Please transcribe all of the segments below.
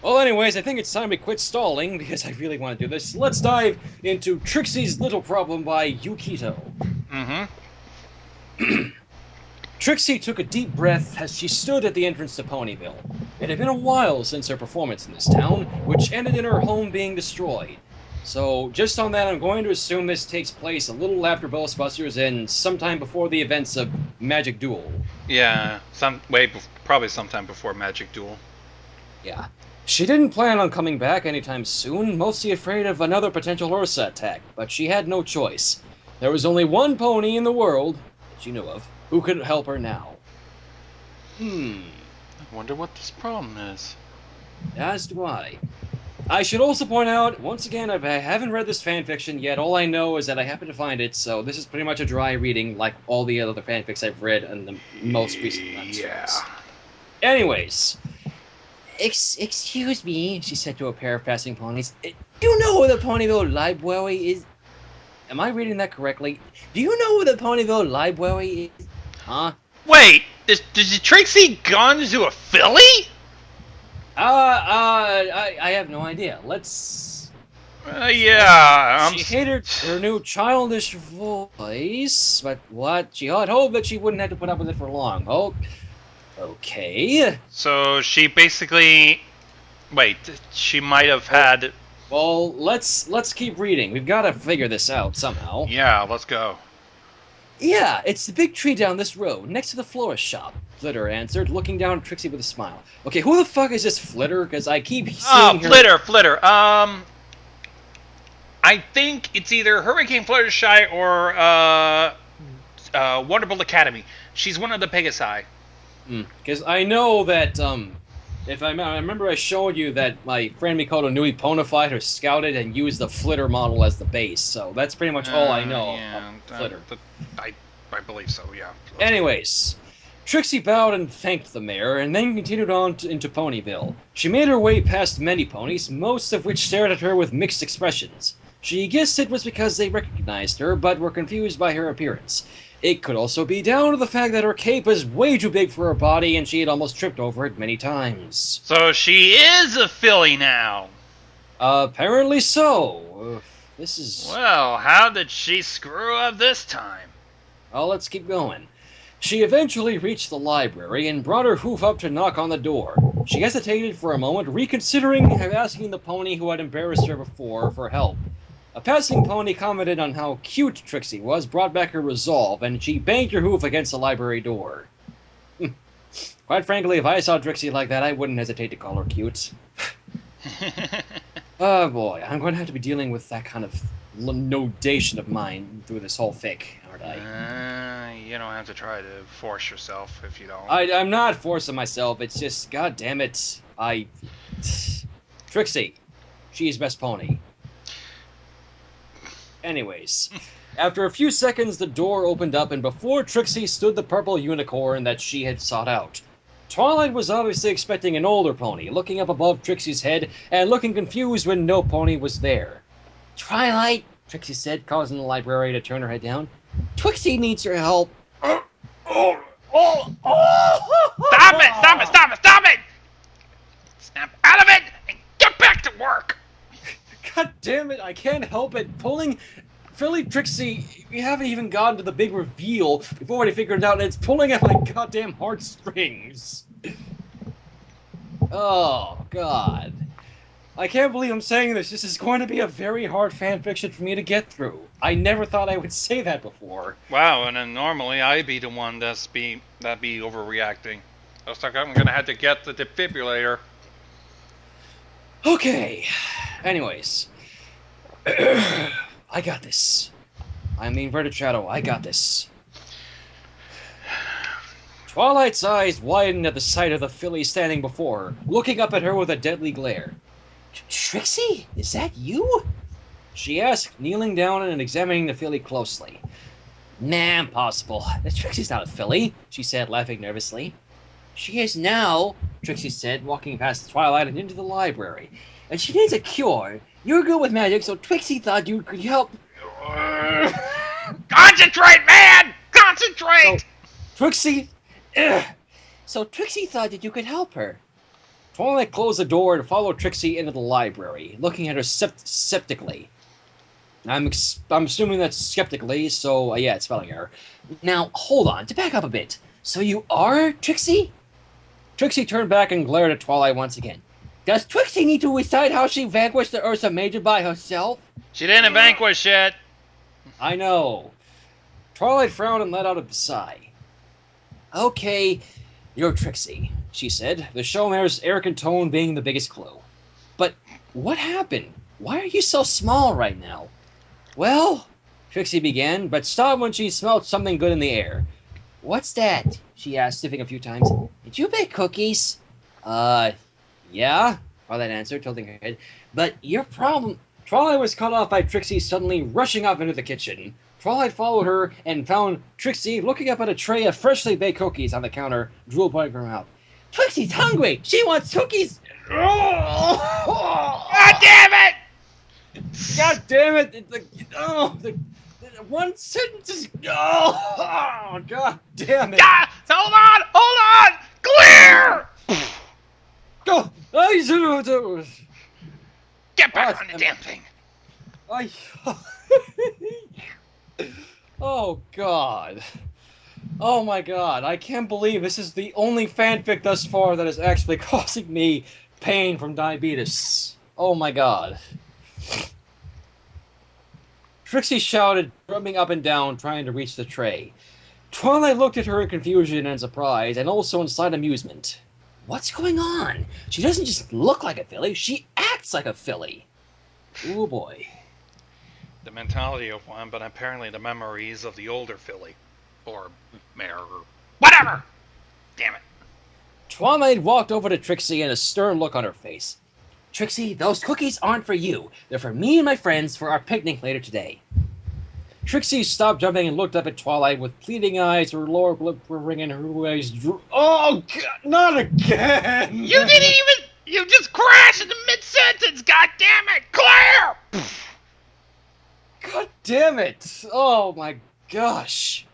Well, anyways, I think it's time we quit stalling, because I really want to do this. Let's dive into Trixie's Little Problem by Yukito. Mm-hmm. Trixie took a deep breath as she stood at the entrance to Ponyville. It had been a while since her performance in this town, which ended in her home being destroyed. So, just on that, I'm going to assume this takes place a little after Ghostbusters and sometime before the events of Magic Duel. Yeah, probably sometime before Magic Duel. Yeah. She didn't plan on coming back anytime soon, mostly afraid of another potential Ursa attack, but she had no choice. There was only one pony in the world, that she knew of, who could help her now. I wonder what this problem is. As do I. I should also point out, once again, I haven't read this fanfiction yet. All I know is that I happened to find it, so this is pretty much a dry reading, like all the other fanfics I've read in the most recent months. Yeah. Anyways, excuse me, she said to a pair of passing ponies. Do you know where the Ponyville Library is? Am I reading that correctly? Do you know where the Ponyville Library is? Huh? Wait, did Trixie gone to a filly? I have no idea. Let's... Yeah. She hated her new childish voice, but what? She had hoped that she wouldn't have to put up with it for long. Oh, okay. So she basically... Wait, she might have had... Well, let's keep reading. We've got to figure this out somehow. Yeah, let's go. Yeah, it's the big tree down this road, next to the florist shop, Flitter answered, looking down at Trixie with a smile. Okay, who the fuck is this Flitter? Because I keep seeing her... Flitter. I think it's either Hurricane Fluttershy or Wonderbolt Academy. She's one of the Pegasi. Because I know that, if I remember I showed you that my friend Mikoto Nui ponified or scouted and used the Flitter model as the base, so that's pretty much all I know of Flitter. I believe so, yeah. Anyways, Trixie bowed and thanked the mayor, and then continued on into Ponyville. She made her way past many ponies, most of which stared at her with mixed expressions. She guessed it was because they recognized her, but were confused by her appearance. It could also be down to the fact that her cape was way too big for her body, and she had almost tripped over it many times. So she is a filly now! Apparently so. This is... Well, how did she screw up this time? Well, let's keep going. She eventually reached the library and brought her hoof up to knock on the door. She hesitated for a moment, reconsidering asking the pony who had embarrassed her before for help. A passing pony commented on how cute Trixie was, brought back her resolve, and she banged her hoof against the library door. Quite frankly, if I saw Trixie like that, I wouldn't hesitate to call her cute. Oh boy, I'm going to have to be dealing with that kind of nodation of mine through this whole fic, aren't I? You don't have to try to force yourself if you don't. I'm not forcing myself, it's just, god damn it, Trixie, she's best pony. Anyways, after a few seconds, the door opened up, and before Trixie stood the purple unicorn that she had sought out. Twilight was obviously expecting an older pony, looking up above Trixie's head and looking confused when no pony was there. Twilight, Trixie said, causing the librarian to turn her head down. Trixie needs your help. Stop it! Snap out of it and get back to work! God damn it, I can't help it. Philly Trixie, we haven't even gotten to the big reveal before we figured it out, and it's pulling at my goddamn heartstrings. Oh, God. I can't believe I'm saying this. This is going to be a very hard fanfiction for me to get through. I never thought I would say that before. Wow, and then normally I'd be the one that'd be overreacting. Looks like I'm gonna have to get the defibrillator. Okay. Anyways. I got this. I'm the inverted shadow. I got this. Twilight's eyes widened at the sight of the filly standing before her, looking up at her with a deadly glare. Trixie? Is that you? She asked, kneeling down and examining the filly closely. Nah, impossible. Trixie's not a filly, she said, laughing nervously. She is now, Trixie said, walking past Twilight and into the library. And she needs a cure. You're good with magic, so Trixie thought you could help. Concentrate, man! Concentrate! So Trixie thought that you could help her. Twilight closed the door and followed Trixie into the library, looking at her skeptically. I'm assuming that's skeptically, so yeah, it's spelling error. Now, hold on, to back up a bit. So you are Trixie? Trixie turned back and glared at Twilight once again. Does Trixie need to recite how she vanquished the Ursa Major by herself? She didn't vanquish it. I know. Twilight frowned and let out a sigh. Okay, you're Trixie, she said, the showmare's arrogant tone being the biggest clue. But what happened? Why are you so small right now? Well, Trixie began, but stopped when she smelled something good in the air. What's that? She asked, sniffing a few times. Did you bake cookies? Yeah, Twilight answered, tilting her head. But your problem... Twilight was cut off by Trixie suddenly rushing up into the kitchen. Twilight followed her and found Trixie looking up at a tray of freshly baked cookies on the counter, drool pointing her mouth. Trixie's hungry! She wants cookies! God damn it! God damn it! The one sentence is... Oh, God damn it! Ah, hold on! Clear! Go! Get back on the damn thing! Oh, God. Oh, my God. I can't believe this is the only fanfic thus far that is actually causing me pain from diabetes. Oh, my God. Trixie shouted, jumping up and down, trying to reach the tray. Twilight looked at her in confusion and surprise, and also in slight amusement. What's going on? She doesn't just look like a filly, she acts like a filly. Ooh, boy. The mentality of one, but apparently the memories of the older filly. Or mare, or whatever! Damn it. Twilight walked over to Trixie and a stern look on her face. Trixie, those cookies aren't for you. They're for me and my friends for our picnic later today. Trixie stopped jumping and looked up at Twilight with pleading eyes, her lower lip quivering and her eyes drew... Oh, God, not again! You didn't even... You just crashed in the mid-sentence, god damn it! Claire! God damn it! Oh, my gosh.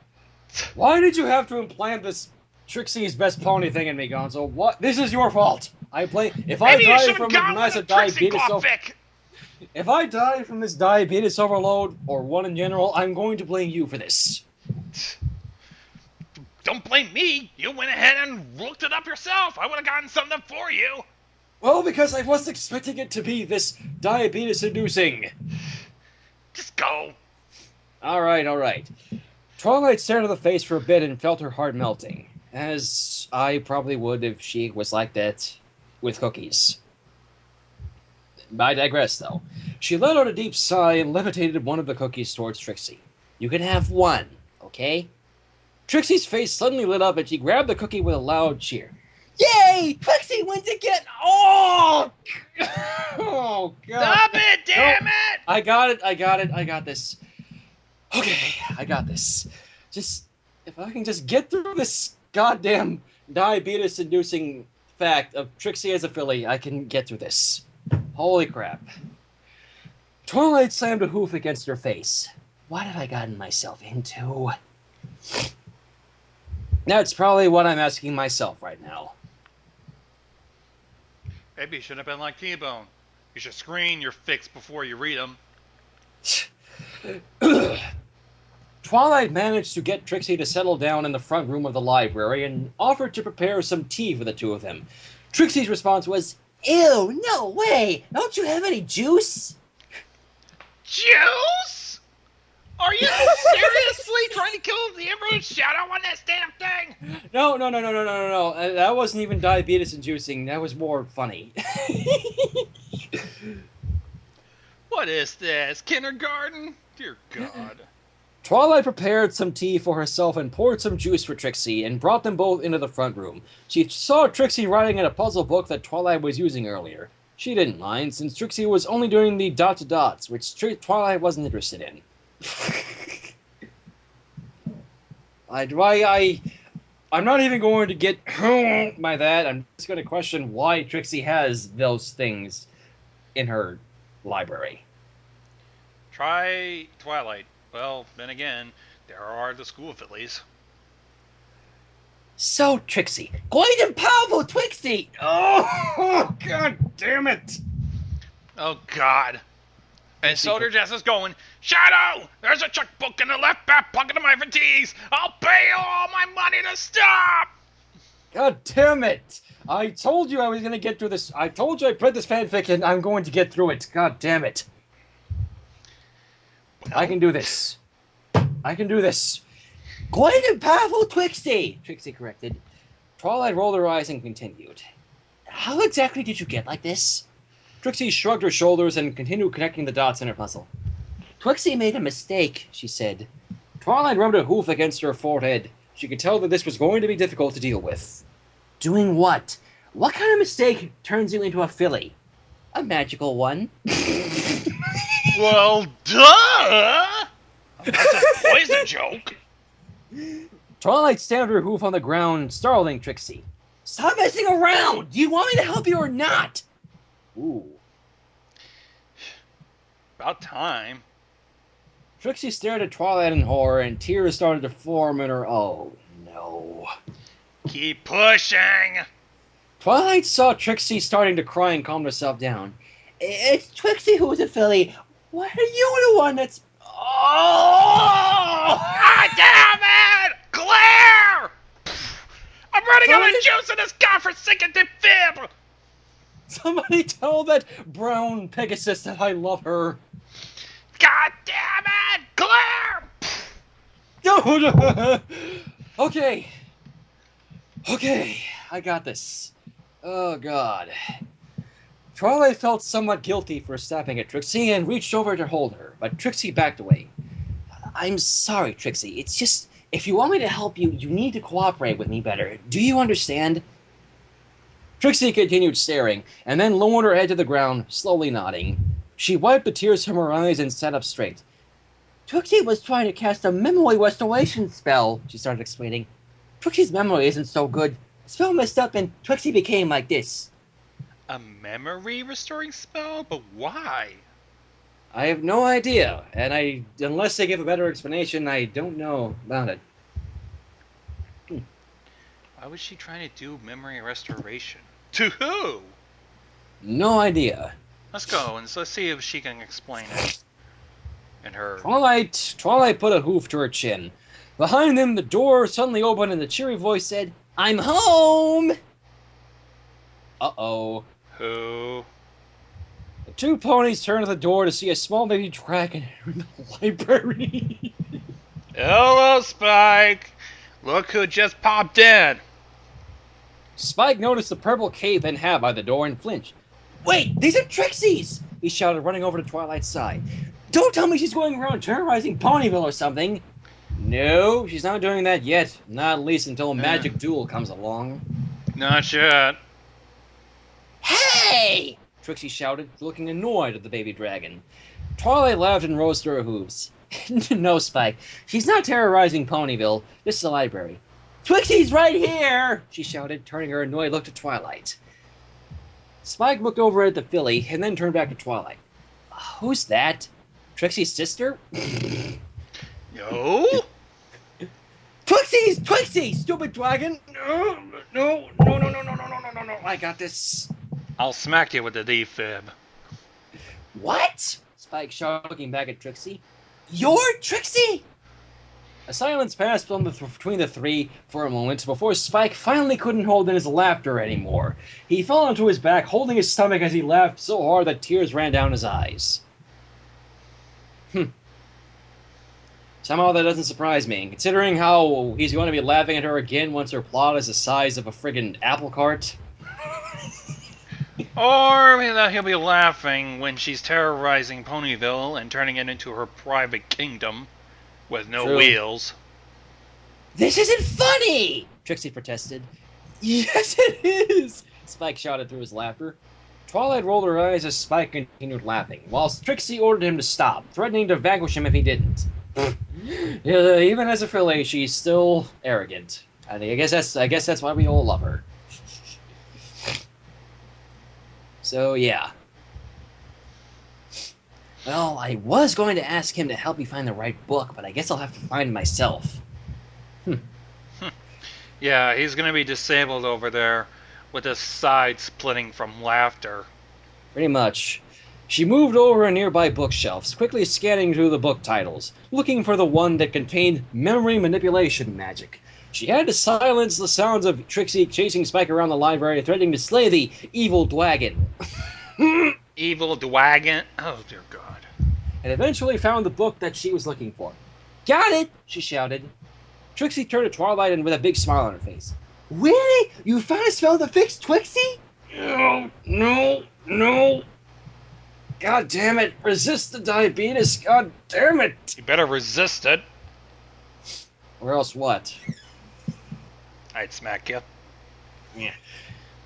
Why did you have to implant this Trixie's best pony thing in me, Gonzo? What? This is your fault. If I die from a massive diabetes if I die from this diabetes overload, or one in general, I'm going to blame you for this. Don't blame me. You went ahead and looked it up yourself. I would have gotten something for you. Well, because I wasn't expecting it to be this diabetes-inducing. Just go. All right. Twilight stared at the face for a bit and felt her heart melting, as I probably would if she was like that with cookies. I digress, though. She let out a deep sigh and levitated one of the cookies towards Trixie. You can have one, okay? Trixie's face suddenly lit up and she grabbed the cookie with a loud cheer. Yay! Trixie wins again! Oh! Oh, God. Stop it, damn it! I got it. I got this. Okay, I got this. If I can just get through this goddamn diabetes-inducing fact of Trixie as a filly, I can get through this. Holy crap. Twilight slammed a hoof against her face. What have I gotten myself into? That's probably what I'm asking myself right now. Maybe you should have been like T-Bone. You should screen your fics before you read them. Twilight managed to get Trixie to settle down in the front room of the library and offered to prepare some tea for the two of them. Trixie's response was, Ew, no way! Don't you have any juice? Juice? Are you seriously trying to kill the Emperor's shadow on this damn thing? No. That wasn't even diabetes-inducing. That was more funny. What is this? Kindergarten? Dear God. Twilight prepared some tea for herself and poured some juice for Trixie and brought them both into the front room. She saw Trixie writing in a puzzle book that Twilight was using earlier. She didn't mind, since Trixie was only doing the dot-to-dots, which Twilight wasn't interested in. I'm not even going to get by that. I'm just going to question why Trixie has those things in her library. Try Twilight. Well, then again, there are the school fillies. So, Trixie. Great and Powerful Trixie! Oh, god damn it! Oh, God. And Trixie Soldier Jess is going, Shadow! There's a checkbook in the left back pocket of my fatigues! I'll pay you all my money to stop! God damn it! I told you I was gonna get through this. I told you I read this fanfic and I'm going to get through it. God damn it. Well, I can do this. I can do this. Great and Powerful Trixie! Trixie corrected. Twilight rolled her eyes and continued. How exactly did you get like this? Trixie shrugged her shoulders and continued connecting the dots in her puzzle. Trixie made a mistake, she said. Twilight rubbed a hoof against her forehead. She could tell that this was going to be difficult to deal with. Doing what? What kind of mistake turns you into a filly? A magical one. Well, duh! That's a poison joke. Twilight stamped her hoof on the ground, startling Trixie. Stop messing around! Do you want me to help you or not? Ooh. About time. Trixie stared at Twilight in horror, and tears started to form in her. Oh, no. Keep pushing! Twilight saw Trixie starting to cry and calmed herself down. It's Trixie who's a filly. Why are you the one that's... Oh! God damn it! Claire! I'm running out of juice in this godforsaken fib! Somebody tell that brown Pegasus that I love her. God damn it! Claire! Okay. Okay, I got this. Oh, God. Twilight felt somewhat guilty for snapping at Trixie and reached over to hold her, but Trixie backed away. I'm sorry, Trixie. It's just, if you want me to help you, you need to cooperate with me better. Do you understand? Trixie continued staring, and then lowered her head to the ground, slowly nodding. She wiped the tears from her eyes and sat up straight. Trixie was trying to cast a memory restoration spell, she started explaining. Trixie's memory isn't so good. The spell messed up and Trixie became like this. A memory restoring spell? But why? I have no idea, and unless they give a better explanation, I don't know about it. Why was she trying to do memory restoration? To who? No idea. Let's go and let's see if she can explain it. And her... Twilight put a hoof to her chin. Behind them, the door suddenly opened and the cheery voice said, I'm home! Uh-oh. Who? The two ponies turned to the door to see a small baby dragon in the library. Hello, Spike! Look who just popped in! Spike noticed the purple cape and hat by the door and flinched. Wait, these are Trixie's! He shouted, running over to Twilight's side. Don't tell me she's going around terrorizing Ponyville or something. No, she's not doing that yet. Not at least until Magic Duel comes along. Not yet. Hey! Trixie shouted, looking annoyed at the baby dragon. Twilight laughed and rose to her hooves. No, Spike. She's not terrorizing Ponyville. This is the library. Trixie's right here! She shouted, turning her annoyed look to Twilight. Spike looked over at the filly and then turned back to Twilight. Who's that? Trixie's sister? No? Trixie! Stupid dragon! No! I got this. I'll smack you with the defib. What? Spike shouted, looking back at Trixie. You're Trixie? A silence passed between the three for a moment before Spike finally couldn't hold in his laughter anymore. He fell onto his back, holding his stomach as he laughed so hard that tears ran down his eyes. Somehow that doesn't surprise me, considering how he's going to be laughing at her again once her plot is the size of a friggin' apple cart. Or he'll be laughing when she's terrorizing Ponyville and turning it into her private kingdom with no True. wheels. This isn't funny! Trixie protested. Yes, it is! Spike shouted through his laughter. Twilight rolled her eyes as Spike continued laughing, whilst Trixie ordered him to stop, threatening to vanquish him if he didn't. Even as a filly, she's still arrogant. I guess that's why we all love her. So, yeah. Well, I was going to ask him to help me find the right book, but I guess I'll have to find it myself. Yeah, he's gonna be disabled over there with his side splitting from laughter. Pretty much. She moved over a nearby bookshelves, quickly scanning through the book titles, looking for the one that contained memory manipulation magic. She had to silence the sounds of Trixie chasing Spike around the library, threatening to slay the evil dragon. Evil Dwagon. Oh, dear God. And eventually found the book that she was looking for. Got it! She shouted. Trixie turned to Twilight and with a big smile on her face. Really? You found a spell to fix Twixie? No. God damn it. Resist the diabetes. God damn it. You better resist it. Or else what? I'd smack you. Yeah.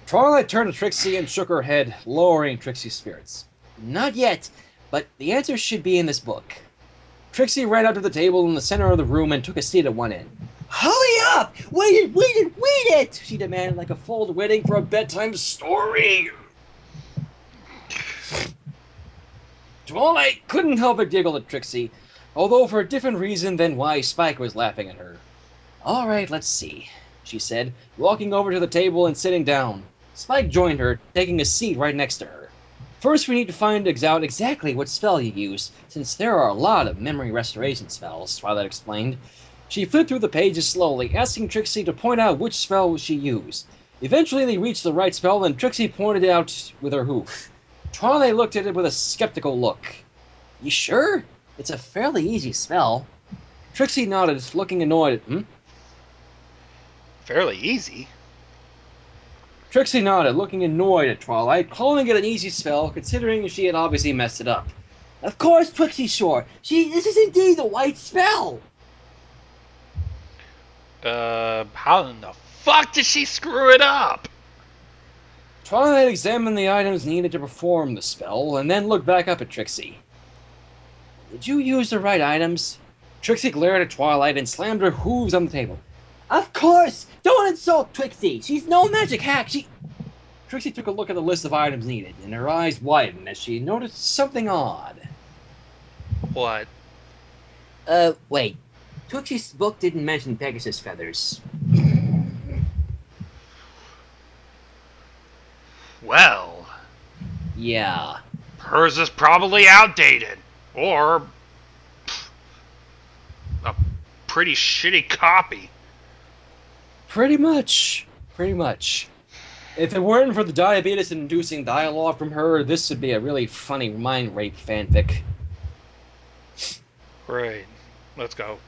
Twilight turned to Trixie and shook her head, lowering Trixie's spirits. Not yet, but the answer should be in this book. Trixie ran up to the table in the center of the room and took a seat at one end. Hurry up! Wait it! She demanded like a fool waiting for a bedtime story. Twilight couldn't help but giggle at Trixie, although for a different reason than why Spike was laughing at her. All right, let's see, she said, walking over to the table and sitting down. Spike joined her, taking a seat right next to her. First, we need to find out exactly what spell you use, since there are a lot of memory restoration spells, Twilight explained. She flipped through the pages slowly, asking Trixie to point out which spell she used. Eventually, they reached the right spell, and Trixie pointed it out with her hoof. Twilight looked at it with a skeptical look. You sure? It's a fairly easy spell. Trixie nodded, looking annoyed. Fairly easy. Trixie nodded, looking annoyed at Twilight, calling it an easy spell, considering she had obviously messed it up. Of course, Trixie's sure. This is indeed the right spell. How in the fuck did she screw it up? Twilight examined the items needed to perform the spell, and then looked back up at Trixie. Did you use the right items? Trixie glared at Twilight and slammed her hooves on the table. Of course! Don't insult Trixie! She's no magic hack! Trixie took a look at the list of items needed, and her eyes widened as she noticed something odd. What? Wait. Trixie's book didn't mention Pegasus feathers. Well. Yeah. Hers is probably outdated. Or a pretty shitty copy. Pretty much. If it weren't for the diabetes-inducing dialogue from her, this would be a really funny mind rape fanfic. Great. Let's go.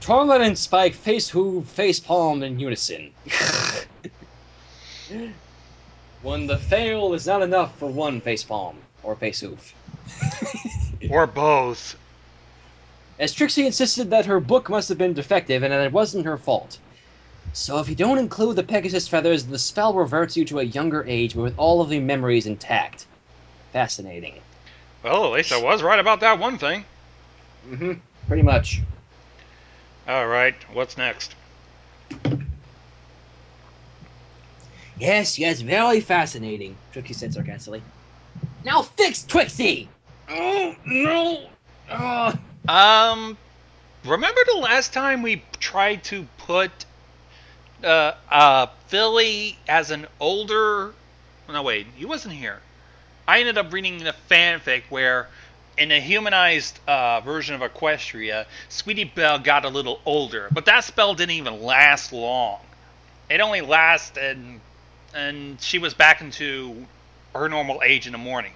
Twilight and Spike face-palmed in unison. When the fail is not enough for one facepalm, or face-hoof. Or both. As Trixie insisted that her book must have been defective and that it wasn't her fault. So if you don't include the Pegasus feathers, the spell reverts you to a younger age but with all of the memories intact. Fascinating. Well, at least I was right about that one thing. Pretty much. Alright, what's next? Yes, very fascinating, Trixie said sarcastically. Now fix Trixie! Oh, no! Remember the last time we tried to put Philly as an older... No, wait, he wasn't here. I ended up reading the fanfic where, in a humanized version of Equestria, Sweetie Belle got a little older, but that spell didn't even last long. It only lasted, and she was back into her normal age in the morning.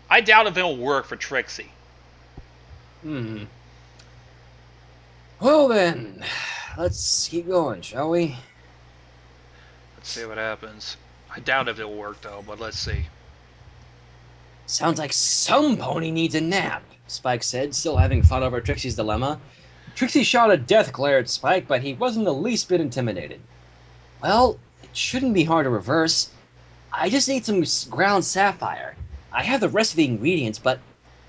I doubt if it'll work for Trixie. Well then, let's keep going, shall we? Let's see what happens. I doubt if it'll work, though, but let's see. Sounds like some pony needs a nap, Spike said, still having fun over Trixie's dilemma. Trixie shot a death glare at Spike, but he wasn't the least bit intimidated. Well, it shouldn't be hard to reverse. I just need some ground sapphire. I have the rest of the ingredients, but...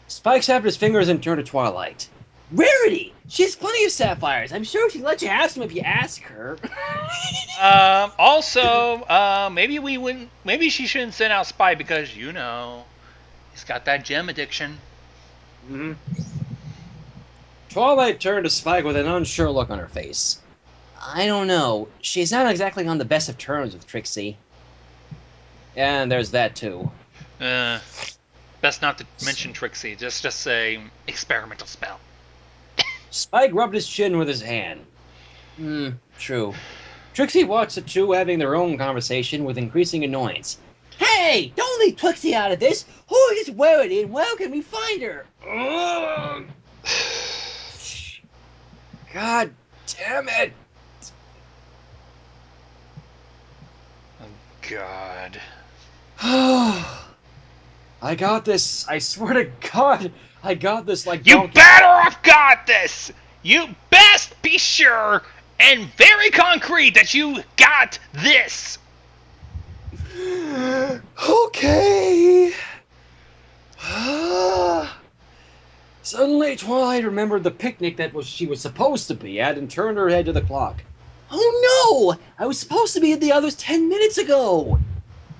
Spike snapped his fingers and turned to Twilight. Rarity! She has plenty of sapphires. I'm sure she'd let you have some if you ask her. Also, maybe she shouldn't send out Spike because, you know, he's got that gem addiction. Twilight turned to Spike with an unsure look on her face. I don't know. She's not exactly on the best of terms with Trixie. And there's that, too. Best not to mention Trixie. Just say experimental spell. Spike rubbed his chin with his hand. True. Trixie watched the two having their own conversation with increasing annoyance. Hey! Don't leave Trixie out of this! Who is Rarity and where can we find her? God damn it! Oh, God. I got this. I swear to God, I got this like... You better have got this! You best be sure and very concrete that you got this! Okay. Suddenly, Twilight remembered the picnic that she was supposed to be at and turned her head to the clock. Oh no! I was supposed to be at the others 10 minutes ago!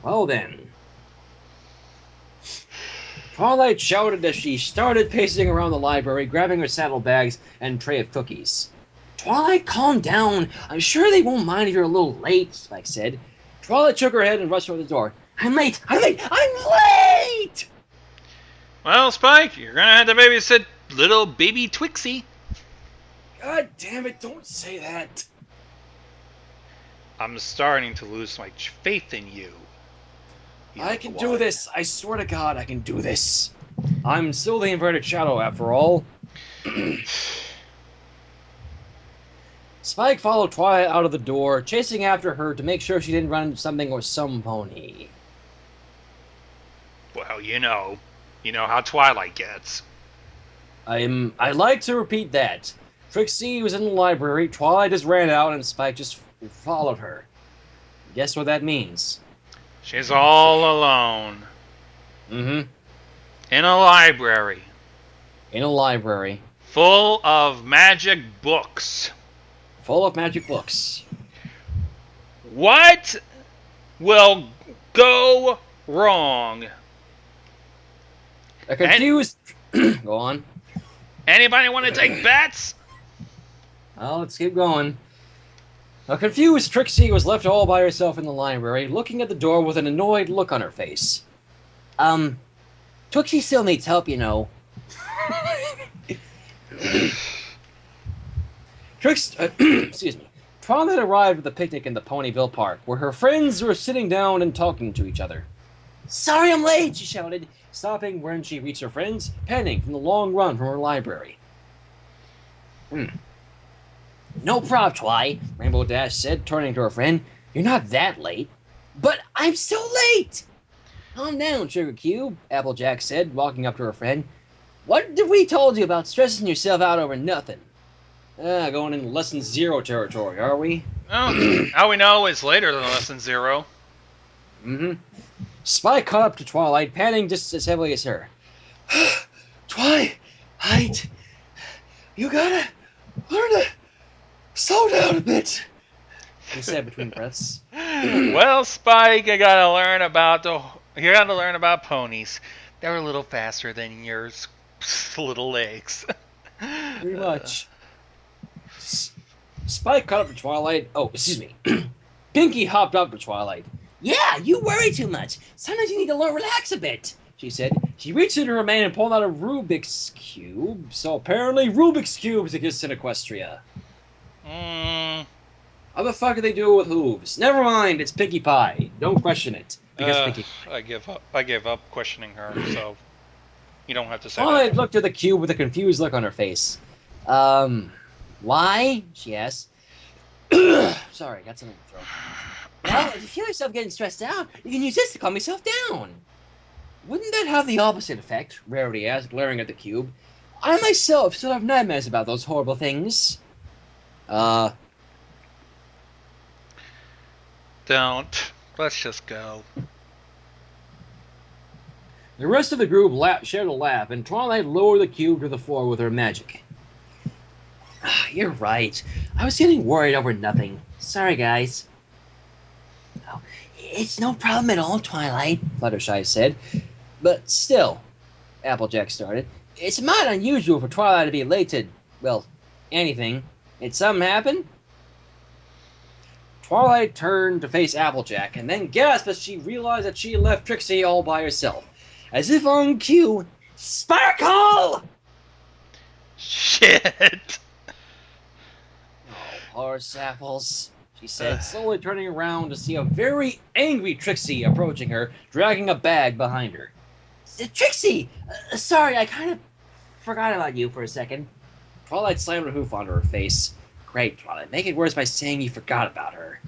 Well then. Twilight shouted as she started pacing around the library, grabbing her saddlebags and tray of cookies. Twilight, calm down. I'm sure they won't mind if you're a little late, Spike said. Twilight shook her head and rushed toward the door. I'm late! I'm late! Well, Spike, you're gonna have to babysit little baby Twixie. God damn it, don't say that. I'm starting to lose my faith in you. I can do this. I swear to God, I can do this. I'm still the inverted shadow, after all. Spike followed Twilight out of the door, chasing after her to make sure she didn't run into something or some pony. Well, you know how Twilight gets. I'd like to repeat that. Trixie was in the library, Twilight just ran out, and Spike just followed her. Guess what that means? She's all alone. Mm-hmm. In a library. In a library. Full of magic books. Full of magic books. What will go wrong? A confused... Go on. Anybody want to take bets? Well, let's keep going. A confused Trixie was left all by herself in the library, looking at the door with an annoyed look on her face. Trixie still needs help, you know. Excuse me. Twilight arrived at the picnic in the Ponyville Park, where her friends were sitting down and talking to each other. Sorry I'm late, she shouted, stopping when she reached her friends, panting from the long run from her library. No problem, Twi, Rainbow Dash said, turning to her friend. You're not that late. But I'm still late! Calm down, Sugar Cube, Applejack said, walking up to her friend. What have we told you about stressing yourself out over nothing? Going into lesson 0 territory, are we? Oh, all we know is later than lesson 0. Mm-hmm. Spike caught up to Twilight, panting just as heavily as her. Twilight, you gotta learn to slow down a bit, he said between breaths. Well, Spike, you gotta learn about ponies. They're a little faster than your little legs. Pretty much. Spike caught up to Twilight. Oh, excuse me. Pinky hopped up to Twilight. Yeah, you worry too much. Sometimes you need to relax a bit, she said. She reached into her mane and pulled out a Rubik's Cube. So apparently Rubik's Cubes exist in Equestria. How the fuck do they do it with hooves? Never mind, it's Pinkie Pie. Don't question it. Because Pinkie Pie. I give up questioning her, so you don't have to say Twilight that. looked at the cube with a confused look on her face. Why? She asked. Sorry, got something in the throat. Well, if you feel yourself getting stressed out, you can use this to calm yourself down. Wouldn't that have the opposite effect? Rarity asked, glaring at the cube. I myself still have nightmares about those horrible things. Don't. Let's just go. The rest of the group shared a laugh, and Twilight lowered the cube to the floor with her magic. You're right. I was getting worried over nothing. Sorry, guys. Oh, it's no problem at all, Twilight, Fluttershy said. But still, Applejack started, it's mighty unusual for Twilight to be late to, well, anything. Did something happen? Twilight turned to face Applejack, and then gasped as she realized that she had left Trixie all by herself. As if on cue, Sparkle! Shit! Oh, poor Sapples, she said, slowly turning around to see a very angry Trixie approaching her, dragging a bag behind her. Trixie! Sorry, I kind of forgot about you for a second. Twilight slammed her hoof onto her face. Great, Twilight. Make it worse by saying you forgot about her.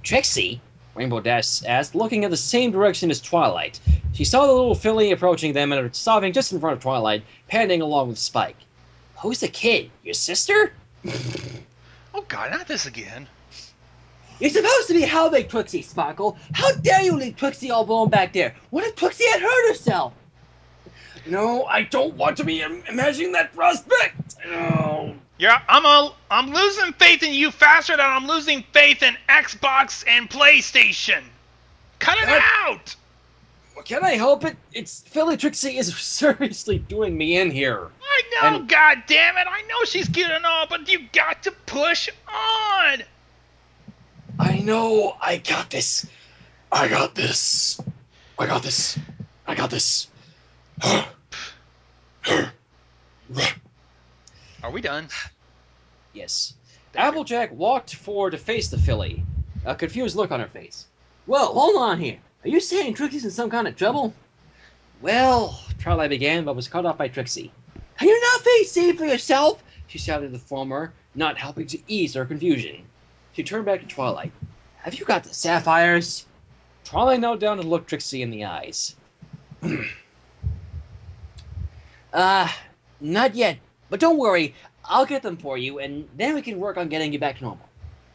Trixie? Rainbow Dash asked, looking at the same direction as Twilight. She saw the little filly approaching them and stopping just in front of Twilight, panting along with Spike. Who's the kid? Your sister? Oh god, not this again. You're supposed to be how big, Trixie, Sparkle? How dare you leave Trixie all blown back there? What if Trixie had hurt herself? No, I don't want to be imagining that prospect. Oh. Yeah, I'm losing faith in you faster than I'm losing faith in Xbox and PlayStation. Cut it out! Can I help it? It's Philly Trixie is seriously doing me in here. I know, god damn it! I know she's cute and all, but you got to push on. I know. I got this. I got this. I got this. I got this. Are we done? Yes. Applejack walked forward to face the filly, a confused look on her face. Whoa, hold on here. Are you saying Trixie's in some kind of trouble? Well, Twilight began, but was cut off by Trixie. Can you not feel safe for yourself? She shouted at the former, not helping to ease her confusion. She turned back to Twilight. Have you got the sapphires? Twilight knelt down and looked Trixie in the eyes. Not yet. But don't worry, I'll get them for you, and then we can work on getting you back to normal.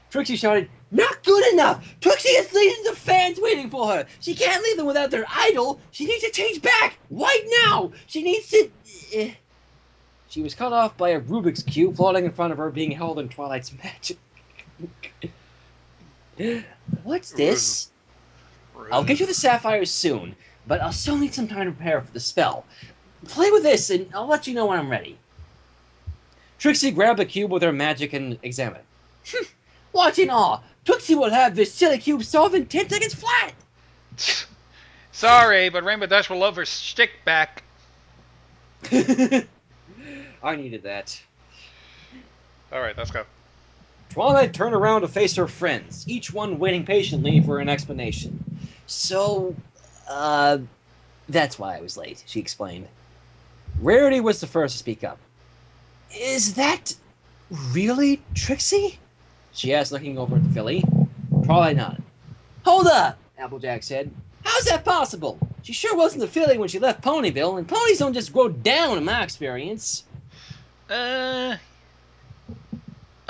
Trixie shouted, Not good enough! Trixie has legions of fans waiting for her! She can't leave them without their idol! She needs to change back! Right now! She needs to... She was cut off by a Rubik's Cube floating in front of her, being held in Twilight's magic. What's this? I'll get you the sapphires soon, but I'll still need some time to prepare for the spell. Play with this, and I'll let you know when I'm ready. Trixie grabbed the cube with her magic and examined it. Watch in awe! Trixie will have this silly cube solved in 10 seconds flat! Sorry, but Rainbow Dash will love her stick back. I needed that. Alright, let's go. Twilight turned around to face her friends, each one waiting patiently for an explanation. So, that's why I was late, she explained. Rarity was the first to speak up. Is that really Trixie? She asked, looking over at the filly. Twilight nodded. Hold up, Applejack said. How's that possible? She sure wasn't the filly when she left Ponyville, and ponies don't just grow down in my experience. A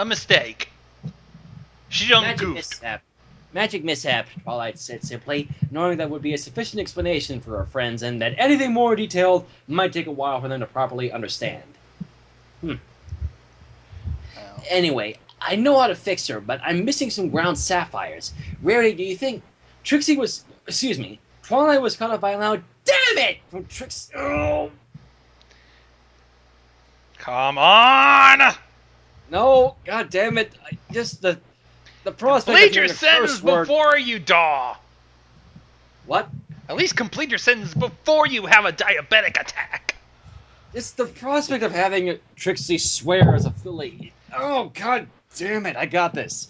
mistake. She done goofed. Magic mishap, Twilight said simply, knowing that would be a sufficient explanation for her friends, and that anything more detailed might take a while for them to properly understand. Anyway, I know how to fix her, but I'm missing some ground sapphires. Rarity, do you think Trixie was... Excuse me. Twilight was cut off by a loud "Damn it!" from Trixie... Oh. Come on! No, god damn it. Just the prospect complete of your hearing a sentence curse word... before you daw. What? At least complete your sentence before you have a diabetic attack. It's the prospect of having Trixie swear as a filly. Oh, god damn it, I got this.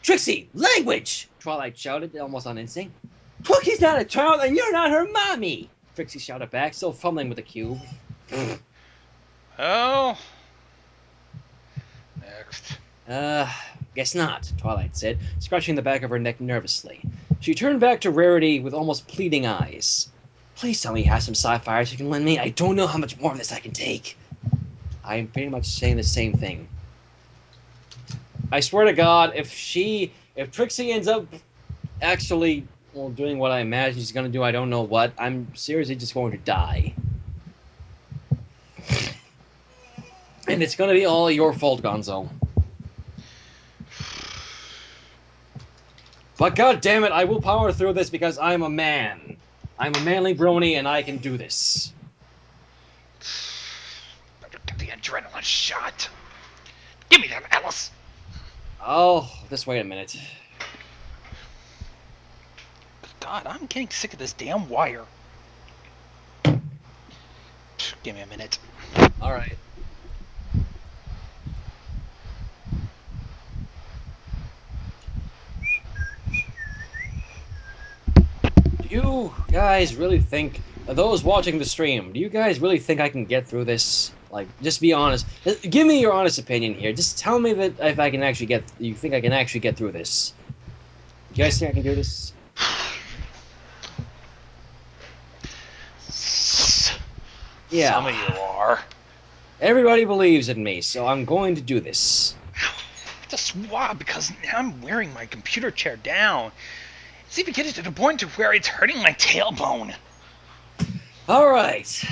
Trixie, language! Twilight shouted, almost on instinct. Trixie's not a child, and you're not her mommy! Trixie shouted back, still fumbling with the cube. Oh. Next. Guess not, Twilight said, scratching the back of her neck nervously. She turned back to Rarity with almost pleading eyes. Please tell me you have some sapphires you can lend me. I don't know how much more of this I can take. I'm pretty much saying the same thing. I swear to God, if Trixie ends up actually, well, doing what I imagine she's gonna do, I don't know what, I'm seriously just going to die. And it's gonna be all your fault, Gonzo. But god damn it, I will power through this because I'm a man. I'm a manly brony and I can do this. Better get the adrenaline shot. Give me that, Alice. Oh, just wait a minute. God, I'm getting sick of this damn wire. Give me a minute. All right. Do you guys really think, those watching the stream, do you guys really think I can get through this? Like, just be honest. Give me your honest opinion here. Just tell me that if I can actually get, you think I can actually get through this. You guys think I can do this? Yeah. Some of you are. Everybody believes in me, so I'm going to do this. Just swab because now I'm wearing my computer chair down. It's even getting to the point to where it's hurting my tailbone. All right.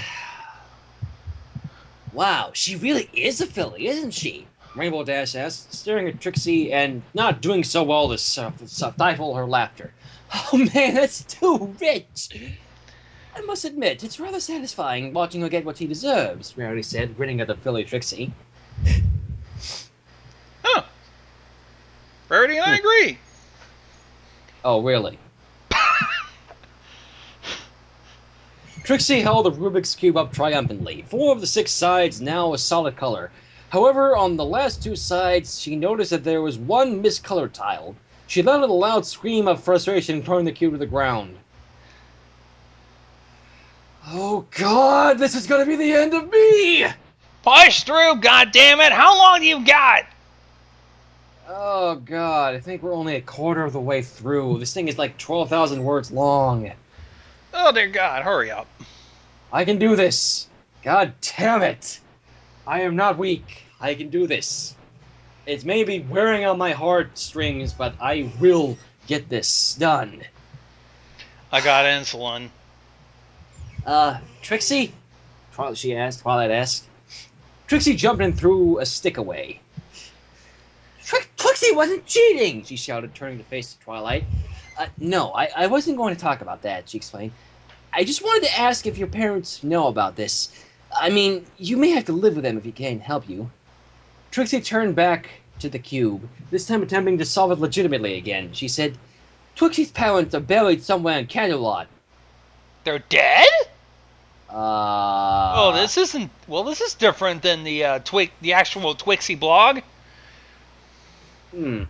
Wow, she really is a filly, isn't she? Rainbow Dash asked, staring at Trixie and not doing so well to stifle her laughter. Oh man, that's too rich! I must admit, it's rather satisfying watching her get what she deserves, Rarity said, grinning at the filly Trixie. Huh. Rarity and I agree. Oh, really? Trixie held the Rubik's Cube up triumphantly. 4 of the 6 sides now a solid color. However, on the last 2 sides, she noticed that there was one miscolored tile. She let out a loud scream of frustration, throwing the cube to the ground. Oh god, this is gonna be the end of me! Push through, goddammit! How long do you got? Oh god, I think we're only a quarter of the way through. This thing is like 12,000 words long. Oh dear God, hurry up. I can do this. God damn it. I am not weak. I can do this. It's maybe wearing on my heartstrings, but I will get this done. I got insulin. Trixie? Twilight asked. Trixie jumped and threw a stick away. Trixie wasn't cheating, she shouted, turning to face to Twilight. No, I wasn't going to talk about that, she explained. I just wanted to ask if your parents know about this. I mean, you may have to live with them if he can't help you. Trixie turned back to the cube, this time attempting to solve it legitimately again. She said, Trixie's parents are buried somewhere in Camelot. They're dead? Oh, this isn't... Well, this is different than the actual Twixie blog. Hmm.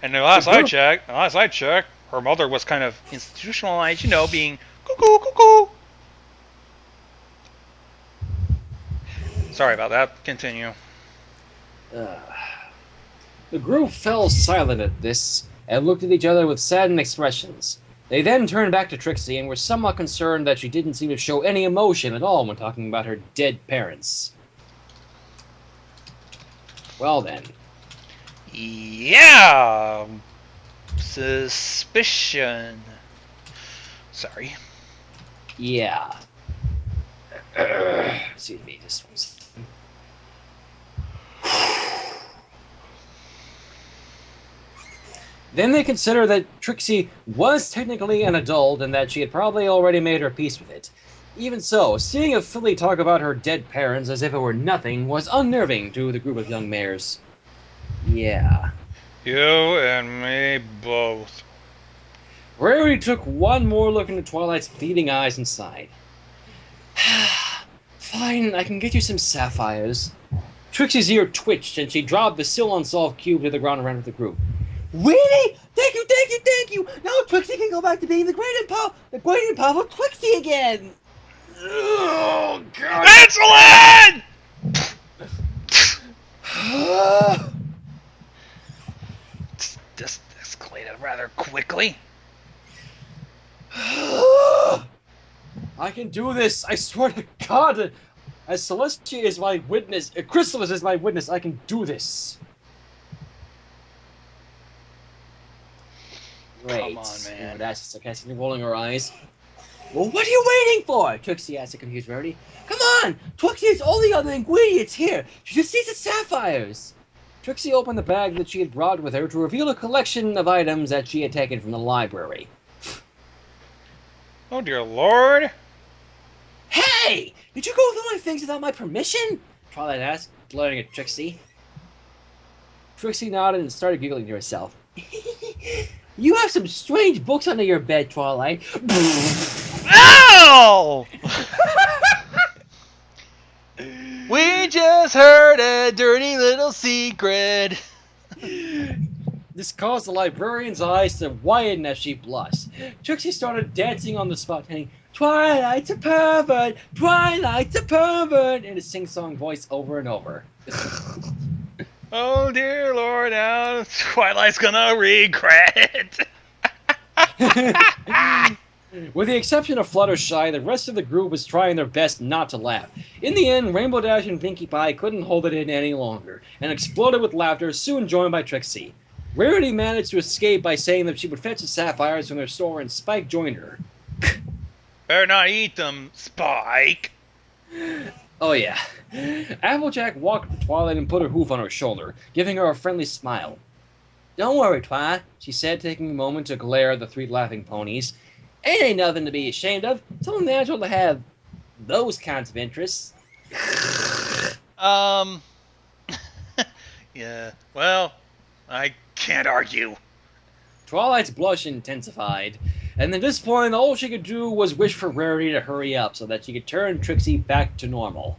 And the last I checked, her mother was kind of institutionalized, you know, being cuckoo, cuckoo. Sorry about that. Continue. The group fell silent at this and looked at each other with saddened expressions. They then turned back to Trixie and were somewhat concerned that she didn't seem to show any emotion at all when talking about her dead parents. Well then. Yeah! Suspicion. Sorry. Yeah. Excuse me, this one's... Then they consider that Trixie was technically an adult and that she had probably already made her peace with it. Even so, seeing a filly talk about her dead parents as if it were nothing was unnerving to the group of young mares. Yeah. You and me both. Rarity took one more look into Twilight's pleading eyes and sighed. Fine, I can get you some sapphires. Trixie's ear twitched and she dropped the still unsolved cube to the ground around with the group. Really? Thank you, thank you, thank you! Now Trixie can go back to being the great and powerful Trixie again! Oh, God! Insulin! This escalated rather quickly. I can do this! I swear to God! As Celestia is my witness, Chrysalis is my witness, I can do this! Great. Come on, man. That's sarcastically rolling her eyes. Well, what are you waiting for? Trixie asked a confused Rarity. Come on! Trixie has all the other ingredients here! She just needs the sapphires! Trixie opened the bag that she had brought with her to reveal a collection of items that she had taken from the library. Oh, dear Lord. Hey! Did you go through my things without my permission? Twilight asked, glaring at Trixie. Trixie nodded and started giggling to herself. You have some strange books under your bed, Twilight. Ow! We just heard a dirty little secret. This caused the librarian's eyes to widen as she blushed. Trixie started dancing on the spot, saying, Twilight's a pervert! Twilight's a pervert! In a sing-song voice over and over. Oh dear Lord, now Twilight's gonna regret. With the exception of Fluttershy, the rest of the group was trying their best not to laugh. In the end, Rainbow Dash and Pinkie Pie couldn't hold it in any longer, and exploded with laughter, soon joined by Trixie. Rarity managed to escape by saying that she would fetch the sapphires from their store, and Spike joined her. Better not eat them, Spike. Oh yeah. Applejack walked up to Twilight and put her hoof on her shoulder, giving her a friendly smile. Don't worry, Twilight, she said, taking a moment to glare at the three laughing ponies. It ain't nothing to be ashamed of. It's only natural to have those kinds of interests. Yeah, well, I can't argue. Twilight's blush intensified, and at this point, all she could do was wish for Rarity to hurry up so that she could turn Trixie back to normal.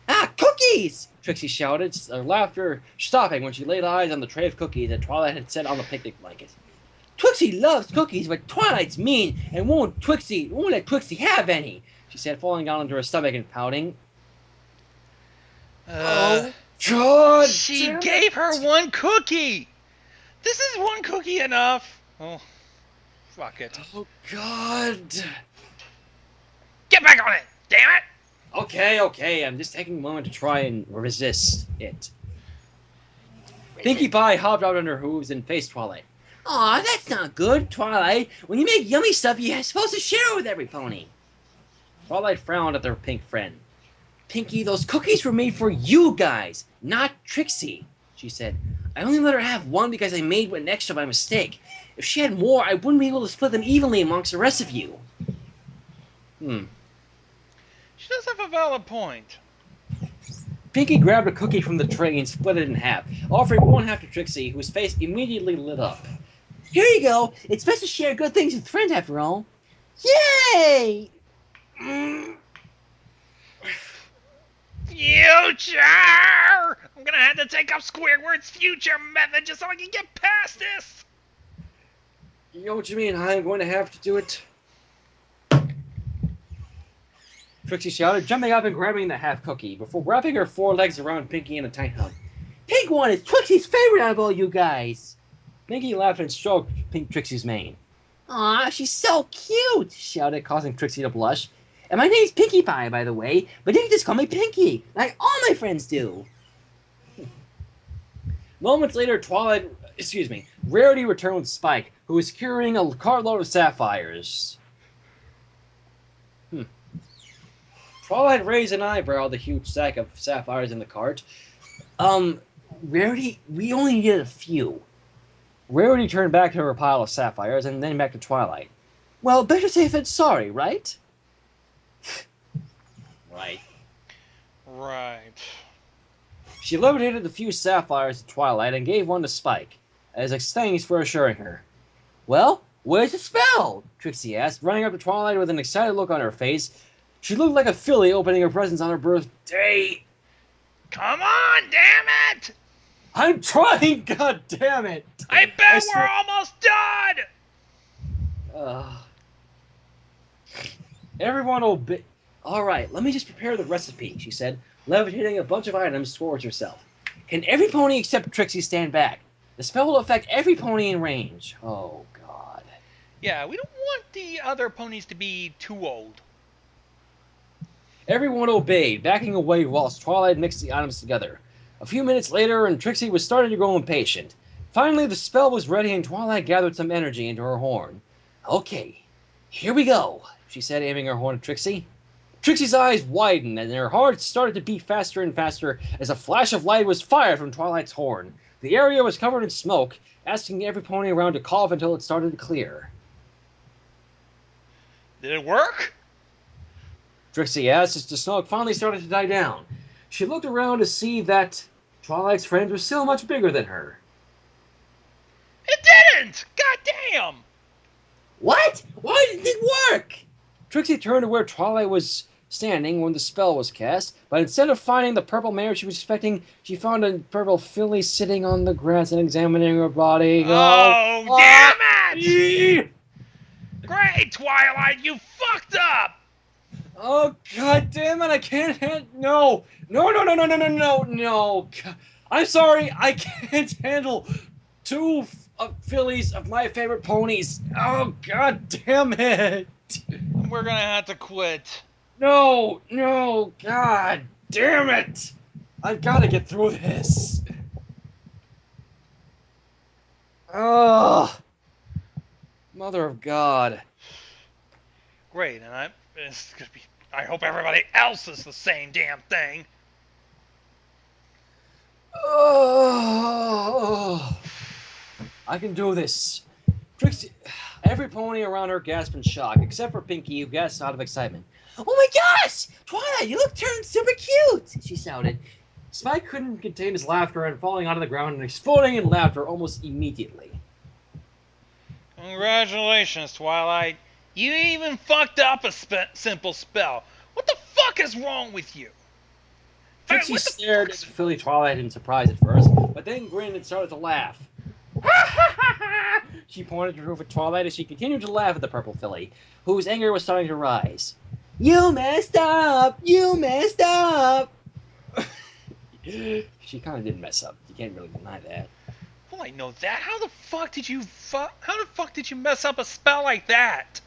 Ah, cookies! Trixie shouted, her laughter stopping when she laid eyes on the tray of cookies that Twilight had set on the picnic blanket. Trixie loves cookies, but Twilight's mean and won't let Trixie have any, she said, falling down onto her stomach and pouting. Oh, God! She gave her one cookie! This is one cookie enough? Oh, fuck it. Oh, God! Get back on it, damn it! Okay, I'm just taking a moment to try and resist it. Pinkie Pie hopped out on her hooves and faced Twilight. Aw, that's not good, Twilight. When you make yummy stuff, you're supposed to share it with every pony. Twilight frowned at their pink friend. Pinkie, those cookies were made for you guys, not Trixie, she said. I only let her have one because I made one extra by mistake. If she had more, I wouldn't be able to split them evenly amongst the rest of you. She does have a valid point. Pinkie grabbed a cookie from the tray and split it in half, offering one half to Trixie, whose face immediately lit up. Here you go. It's best to share good things with friends, after all. Yay! Future! I'm gonna have to take up Squidward's future method just so I can get past this! You know what you mean? I'm going to have to do it. Trixie shouted, jumping up and grabbing the half cookie, before wrapping her forelegs around Pinkie in a tight hug. Pink one is Trixie's favorite out of all you guys! Pinkie laughed and stroked Trixie's mane. Aw, she's so cute! Shouted, causing Trixie to blush. And my name's Pinkie Pie, by the way, but you can just call me Pinkie, like all my friends do. Moments later, Rarity returned with Spike, who was carrying a cartload of sapphires. Twilight raised an eyebrow at the huge stack of sapphires in the cart. Rarity, we only needed a few. Rarity turned back to her pile of sapphires and then back to Twilight. Well, better safe than sorry, right? Right. She levitated the few sapphires to Twilight and gave one to Spike, as thanks for assuring her. Well, where's the spell? Trixie asked, running up to Twilight with an excited look on her face. She looked like a filly opening her presents on her birthday. Come on, damn it! I'm trying, god damn it! I bet we're almost done! Everyone obey. Alright, let me just prepare the recipe, she said, levitating a bunch of items towards herself. Can every pony except Trixie stand back? The spell will affect every pony in range. Oh, God. Yeah, we don't want the other ponies to be too old. Everyone obeyed, backing away whilst Twilight mixed the items together. A few minutes later, and Trixie was starting to grow impatient. Finally, the spell was ready, and Twilight gathered some energy into her horn. Okay, here we go, she said, aiming her horn at Trixie. Trixie's eyes widened, and her heart started to beat faster and faster as a flash of light was fired from Twilight's horn. The area was covered in smoke, asking every pony around to cough until it started to clear. Did it work? Trixie asked as the smoke finally started to die down. She looked around to see that Twilight's friends were still much bigger than her. It didn't! God damn! What? Why didn't it work? Trixie turned to where Twilight was standing when the spell was cast, but instead of finding the purple mare she was expecting, she found a purple filly sitting on the grass and examining her body. Oh, damn it! it! Great, Twilight, you fucked up! Oh, god damn it, I can't no. No. I'm sorry, I can't handle two fillies of my favorite ponies. Oh, god damn it. We're gonna have to quit. No, god damn it. I've got to get through this. Oh, Mother of God. Great, and I hope everybody else is the same damn thing. Oh, I can do this. Trixie, every pony around her gasped in shock, except for Pinky, who gasped out of excitement. Oh my gosh! Twilight, you look turned super cute! She shouted. Spike couldn't contain his laughter and falling onto the ground and exploding in laughter almost immediately. Congratulations, Twilight. You even fucked up a simple spell. What the fuck is wrong with you? Trixie stared at Philly Twilight in surprise at first, but then grinned and started to laugh. She pointed her roof at Twilight as she continued to laugh at the purple filly, whose anger was starting to rise. You messed up! You messed up! She kind of did mess up. You can't really deny that. Well, I know that. How the fuck did you mess up a spell like that?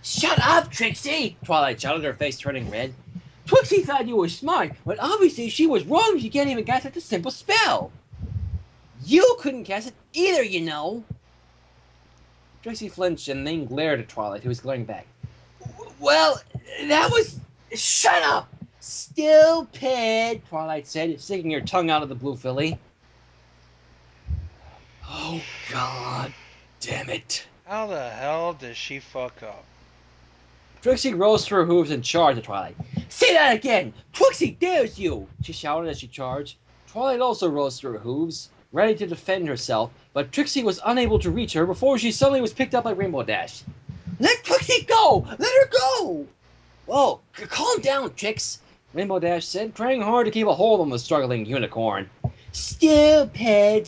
Shut up, Trixie! Twilight shouted, her face turning red. Trixie thought you were smart, but obviously she was wrong. She can't even cast such a simple spell. You couldn't cast it either, you know. Trixie flinched and then glared at Twilight, who was glaring back. Well, that was... Shut up! Stupid, Twilight said, sticking her tongue out of the blue filly. Oh, God damn it. How the hell did she fuck up? Trixie rose to her hooves and charged at Twilight. Say that again! Trixie dares you! She shouted as she charged. Twilight also rose to her hooves, ready to defend herself, but Trixie was unable to reach her before she suddenly was picked up by Rainbow Dash. Let Trixie go! Let her go! Whoa, calm down, Trix, Rainbow Dash said, trying hard to keep a hold on the struggling unicorn. Stupid,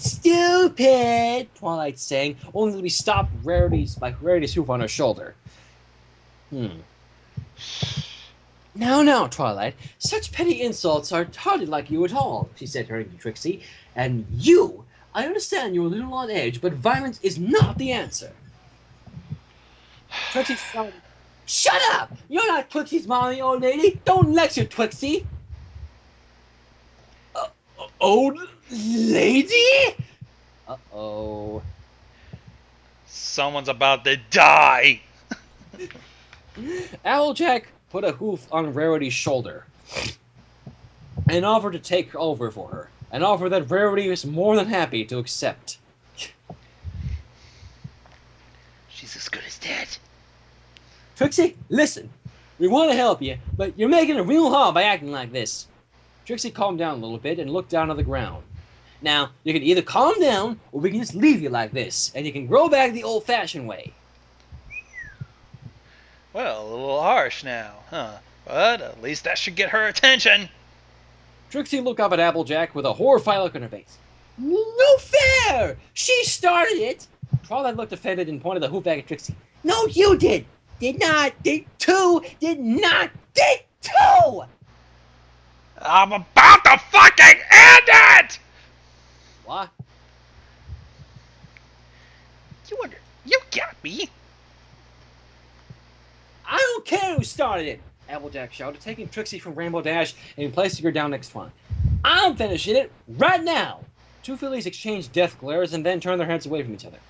Twilight sang, only to be stopped by Rarity's hoof on her shoulder. Now, Twilight, such petty insults are hardly like you at all, she said, turning to Trixie. And you, I understand you're a little on edge, but violence is not the answer. Trixie shouted, Shut up! You're not Trixie's mommy, old lady! Don't lecture, Trixie! Old lady? Uh-oh. Someone's about to die! Applejack put a hoof on Rarity's shoulder and offered to take over for her, an offer that Rarity was more than happy to accept. She's as good as dead. Trixie, listen. We want to help you, but you're making it real hard by acting like this. Trixie calmed down a little bit and looked down on the ground. Now, you can either calm down, or we can just leave you like this, and you can grow back the old-fashioned way. Well, a little harsh now, huh? But at least that should get her attention. Trixie looked up at Applejack with a horrified look on her face. No fair! She started it! Twilight looked offended and pointed the hoof back at Trixie. No, you did! Did not! Did too! Did not! Did too! I'm about to fucking end it! What? You got me. I don't care who started it! Applejack shouted, taking Trixie from Rainbow Dash and placing her down next to one. I'm finishing it right now! Two fillies exchanged death glares and then turned their heads away from each other.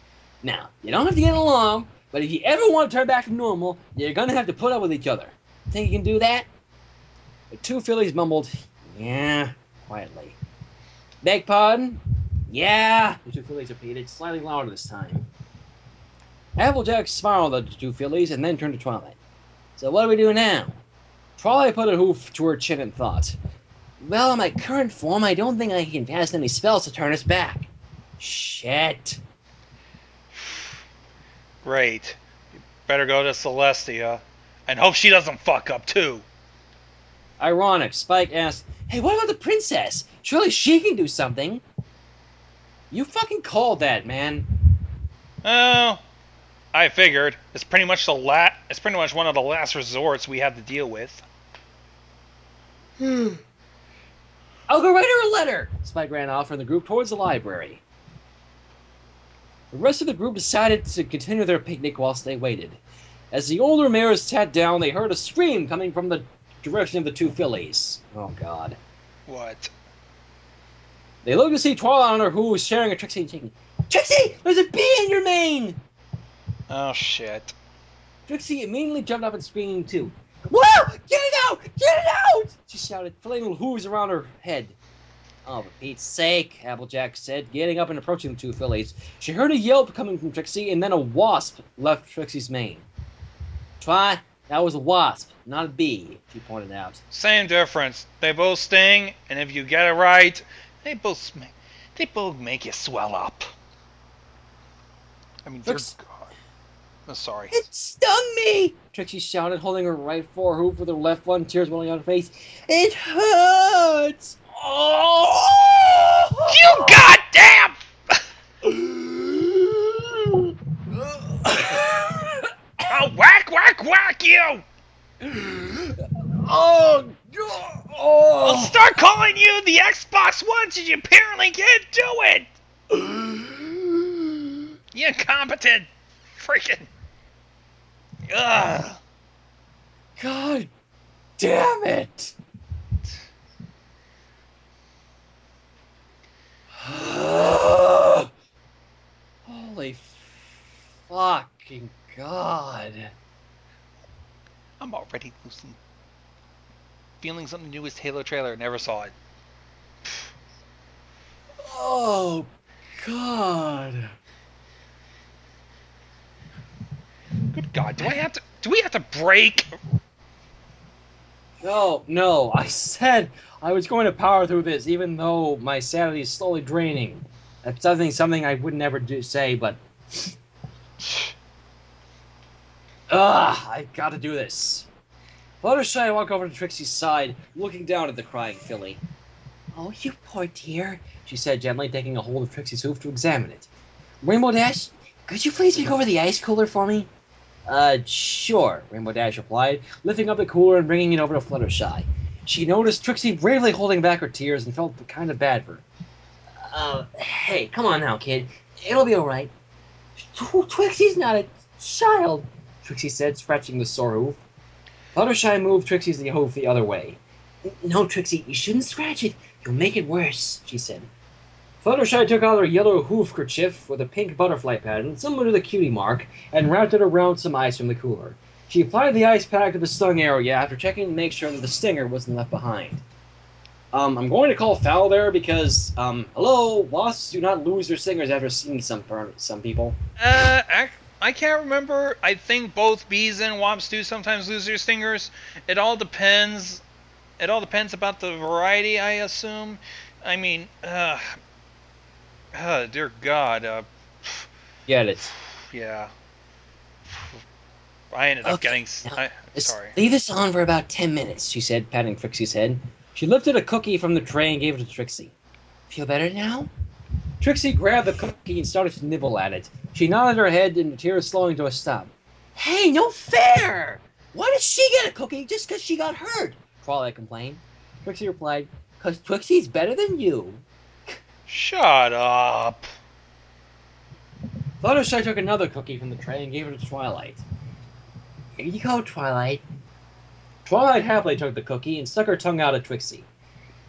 Now, you don't have to get along, but if you ever want to turn back to normal, you're gonna have to put up with each other. Think you can do that? The two fillies mumbled, yeah, quietly. Beg pardon? Yeah, the two fillies repeated, slightly louder this time. Applejack smiled at the two fillies and then turned to Twilight. So what do we do now? Twilight put a hoof to her chin and thought. Well, in my current form, I don't think I can cast any spells to turn us back. Shit. Great. You better go to Celestia. And hope she doesn't fuck up too. Ironic, Spike asked, "Hey, what about the princess? Surely she can do something." You fucking called that, man. Oh, I figured. It's pretty much one of the last resorts we have to deal with. I'll go write her a letter. Spike ran off from the group towards the library. The rest of the group decided to continue their picnic whilst they waited. As the older mares sat down, they heard a scream coming from the direction of the two fillies. Oh, God. What? They looked to see Twilight on her, who was sharing a Trixie and shaking. "Trixie, there's a bee in your mane!" Oh, shit. Trixie immediately jumped up and screamed too. "Whoa! Get it out! Get it out!" she shouted, flinging hooves around her head. "Oh, for Pete's sake," Applejack said, getting up and approaching the two fillies. She heard a yelp coming from Trixie, and then a wasp left Trixie's mane. "Try, that was a wasp, not a bee," she pointed out. Same difference. They both sting, and if you get it right, they both make you swell up. I mean, dear God. Oh, sorry. "It stung me!" Trixie shouted, holding her right forehoof with her left one, tears welling on her face. "It hurts!" Oh! You goddamn! I'll whack you! Oh! I'll start calling you the Xbox One since you apparently can't do it! You incompetent freaking... Ugh. God damn it! Holy fucking God. I'm already losing feeling something new with Halo trailer. Never saw it. Oh God. Good God, do we have to break? No, I said I was going to power through this, even though my sanity is slowly draining. That's something I would never say, but... I gotta do this. Fluttershy walked over to Trixie's side, looking down at the crying filly. "Oh, you poor dear," she said gently, taking a hold of Trixie's hoof to examine it. "Rainbow Dash, could you please take over the ice cooler for me?" Sure," Rainbow Dash replied, lifting up the cooler and bringing it over to Fluttershy. She noticed Trixie bravely holding back her tears and felt kind of bad for her. Hey, come on now, kid. It'll be alright." "Trixie's not a child," Trixie said, scratching the sore hoof. Fluttershy moved Trixie's hoof the other way. "No, Trixie, you shouldn't scratch it. You'll make it worse," she said. Fluttershy took out her yellow hoof kerchief with a pink butterfly pattern, similar to the cutie mark, and wrapped it around some ice from the cooler. She applied the ice pack to the stung area after checking to make sure that the stinger wasn't left behind. I'm going to call foul there because, hello, wasps do not lose their stingers after stinging some people. I can't remember. I think both bees and wasps do sometimes lose their stingers. It all depends. It all depends about the variety, I assume. I mean, dear God. Get it. Yeah. I ended up getting... Sorry. Leave this on for about 10 minutes, she said, patting Trixie's head. She lifted a cookie from the tray and gave it to Trixie. "Feel better now?" Trixie grabbed the cookie and started to nibble at it. She nodded her head and the tears slowing to a stop. "Hey, no fair! Why did she get a cookie just because she got hurt?" Twilight complained. Trixie replied, "'Cause Trixie's better than you." Shut up. Fluttershy took another cookie from the tray and gave it to Twilight. "Here you go, Twilight." Twilight happily took the cookie and stuck her tongue out at Trixie.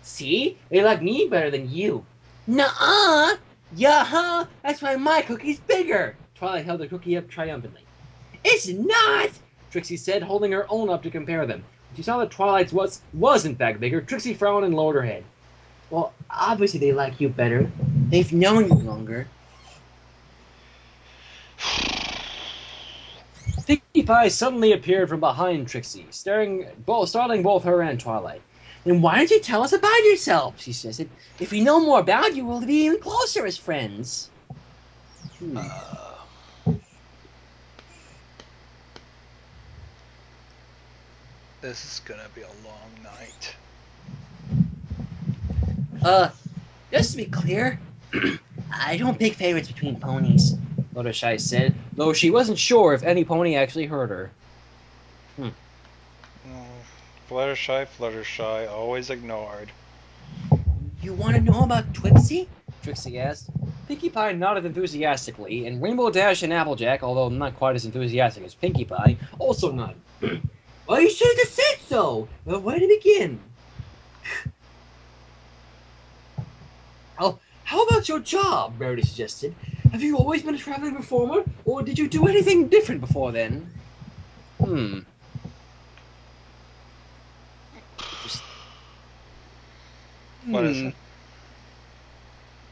"See? They like me better than you." "Nuh-uh! Yeah-huh! That's why my cookie's bigger!" Twilight held the cookie up triumphantly. "It's not!" Trixie said, holding her own up to compare them. When she saw that Twilight's was in fact bigger, Trixie frowned and lowered her head. "Well, obviously they like you better. They've known you longer." Pinkie Pie suddenly appeared from behind Trixie, startling both her and Twilight. Then why don't you tell us about yourself? She says it. If we know more about you, we'll be even closer as friends. This is gonna be a long night. Just to be clear, I don't pick favorites between ponies, Fluttershy said, though she wasn't sure if any pony actually heard her. Fluttershy, always ignored. You want to know about Twixie? Trixie asked. Pinkie Pie nodded enthusiastically, and Rainbow Dash and Applejack, although not quite as enthusiastic as Pinkie Pie, also nodded. Well, you should have said so! Well, where to begin? Oh, how about your job? Rarity suggested. Have you always been a traveling performer, or did you do anything different before then? What is it?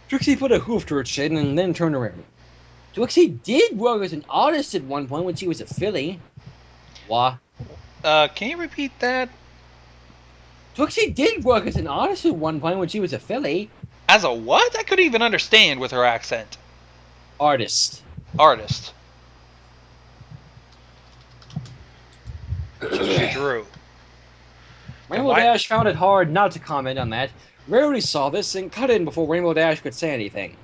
Trixie put a hoof to her chin and then turned around. Trixie did work as an artist at one point when she was a filly. What? Can you repeat that? Trixie did work as an artist at one point when she was a filly. As a what? I couldn't even understand with her accent. Artist. Artist. She drew. Rainbow Dash found it hard not to comment on that. Rarity saw this and cut in before Rainbow Dash could say anything.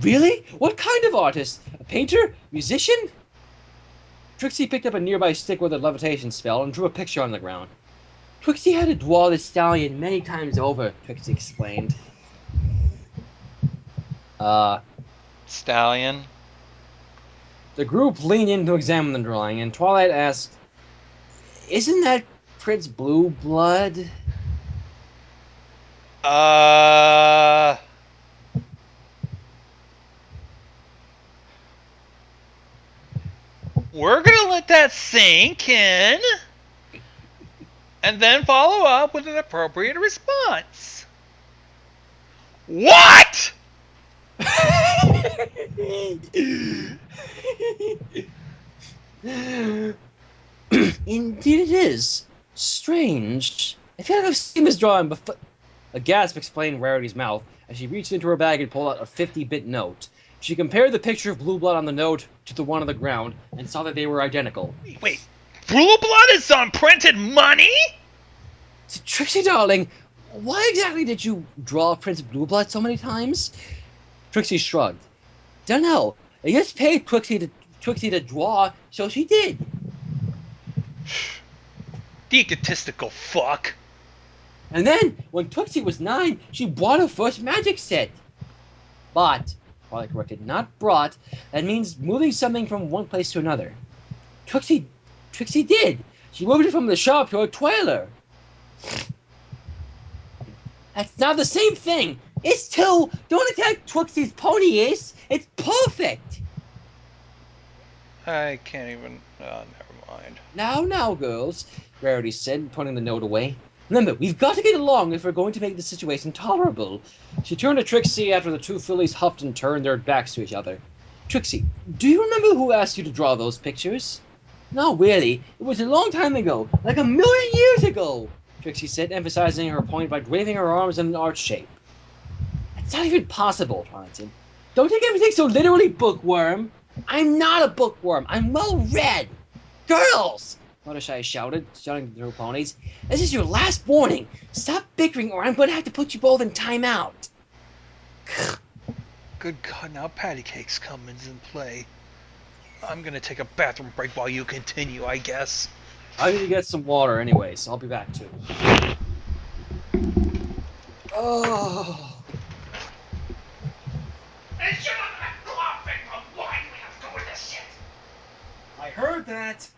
Really? What kind of artist? A painter? Musician? Trixie picked up a nearby stick with a levitation spell and drew a picture on the ground. Trixie had to draw this stallion many times over, Trixie explained. Stallion? The group leaned in to examine the drawing, and Twilight asked, "Isn't that Prince Blue Blood?" We're gonna let that sink in, and then follow up with an appropriate response. What? Indeed it is. Strange. I feel like I've seen this drawing before. A gasp explained Rarity's mouth as she reached into her bag and pulled out a 50-bit note. She compared the picture of Blue Blood on the note to the one on the ground and saw that they were identical. Wait, Blue Blood is on printed money? Trixie, darling, why exactly did you draw Prince Blue Blood so many times? Trixie shrugged. Dunno. I just paid Trixie to draw, so she did. The egotistical fuck. And then, when Trixie was 9, she bought her first magic set. Bought. Twilight corrected, not brought. That means moving something from one place to another. Trixie did. She moved it from the shop to her trailer. That's not the same thing. It's still, don't attack Trixie's pony, Ace. It's perfect. I can't even, never mind. Now, girls, Rarity said, putting the note away. Remember, we've got to get along if we're going to make the situation tolerable. She turned to Trixie after the two fillies huffed and turned their backs to each other. Trixie, do you remember who asked you to draw those pictures? No, really. It was a long time ago. Like 1,000,000 years ago, Trixie said, emphasizing her point by waving her arms in an arch shape. That's not even possible, Twilight said. Don't take everything so literally, bookworm. I'm not a bookworm. I'm well-read. Girls! Fluttershy shouted, shouting to her ponies. This is your last warning. Stop bickering or I'm going to have to put you both in timeout. Good God, now patty cakes come into play. I'm gonna take a bathroom break while you continue, I guess. I need to get some water anyway, so I'll be back too. Oh. I heard that.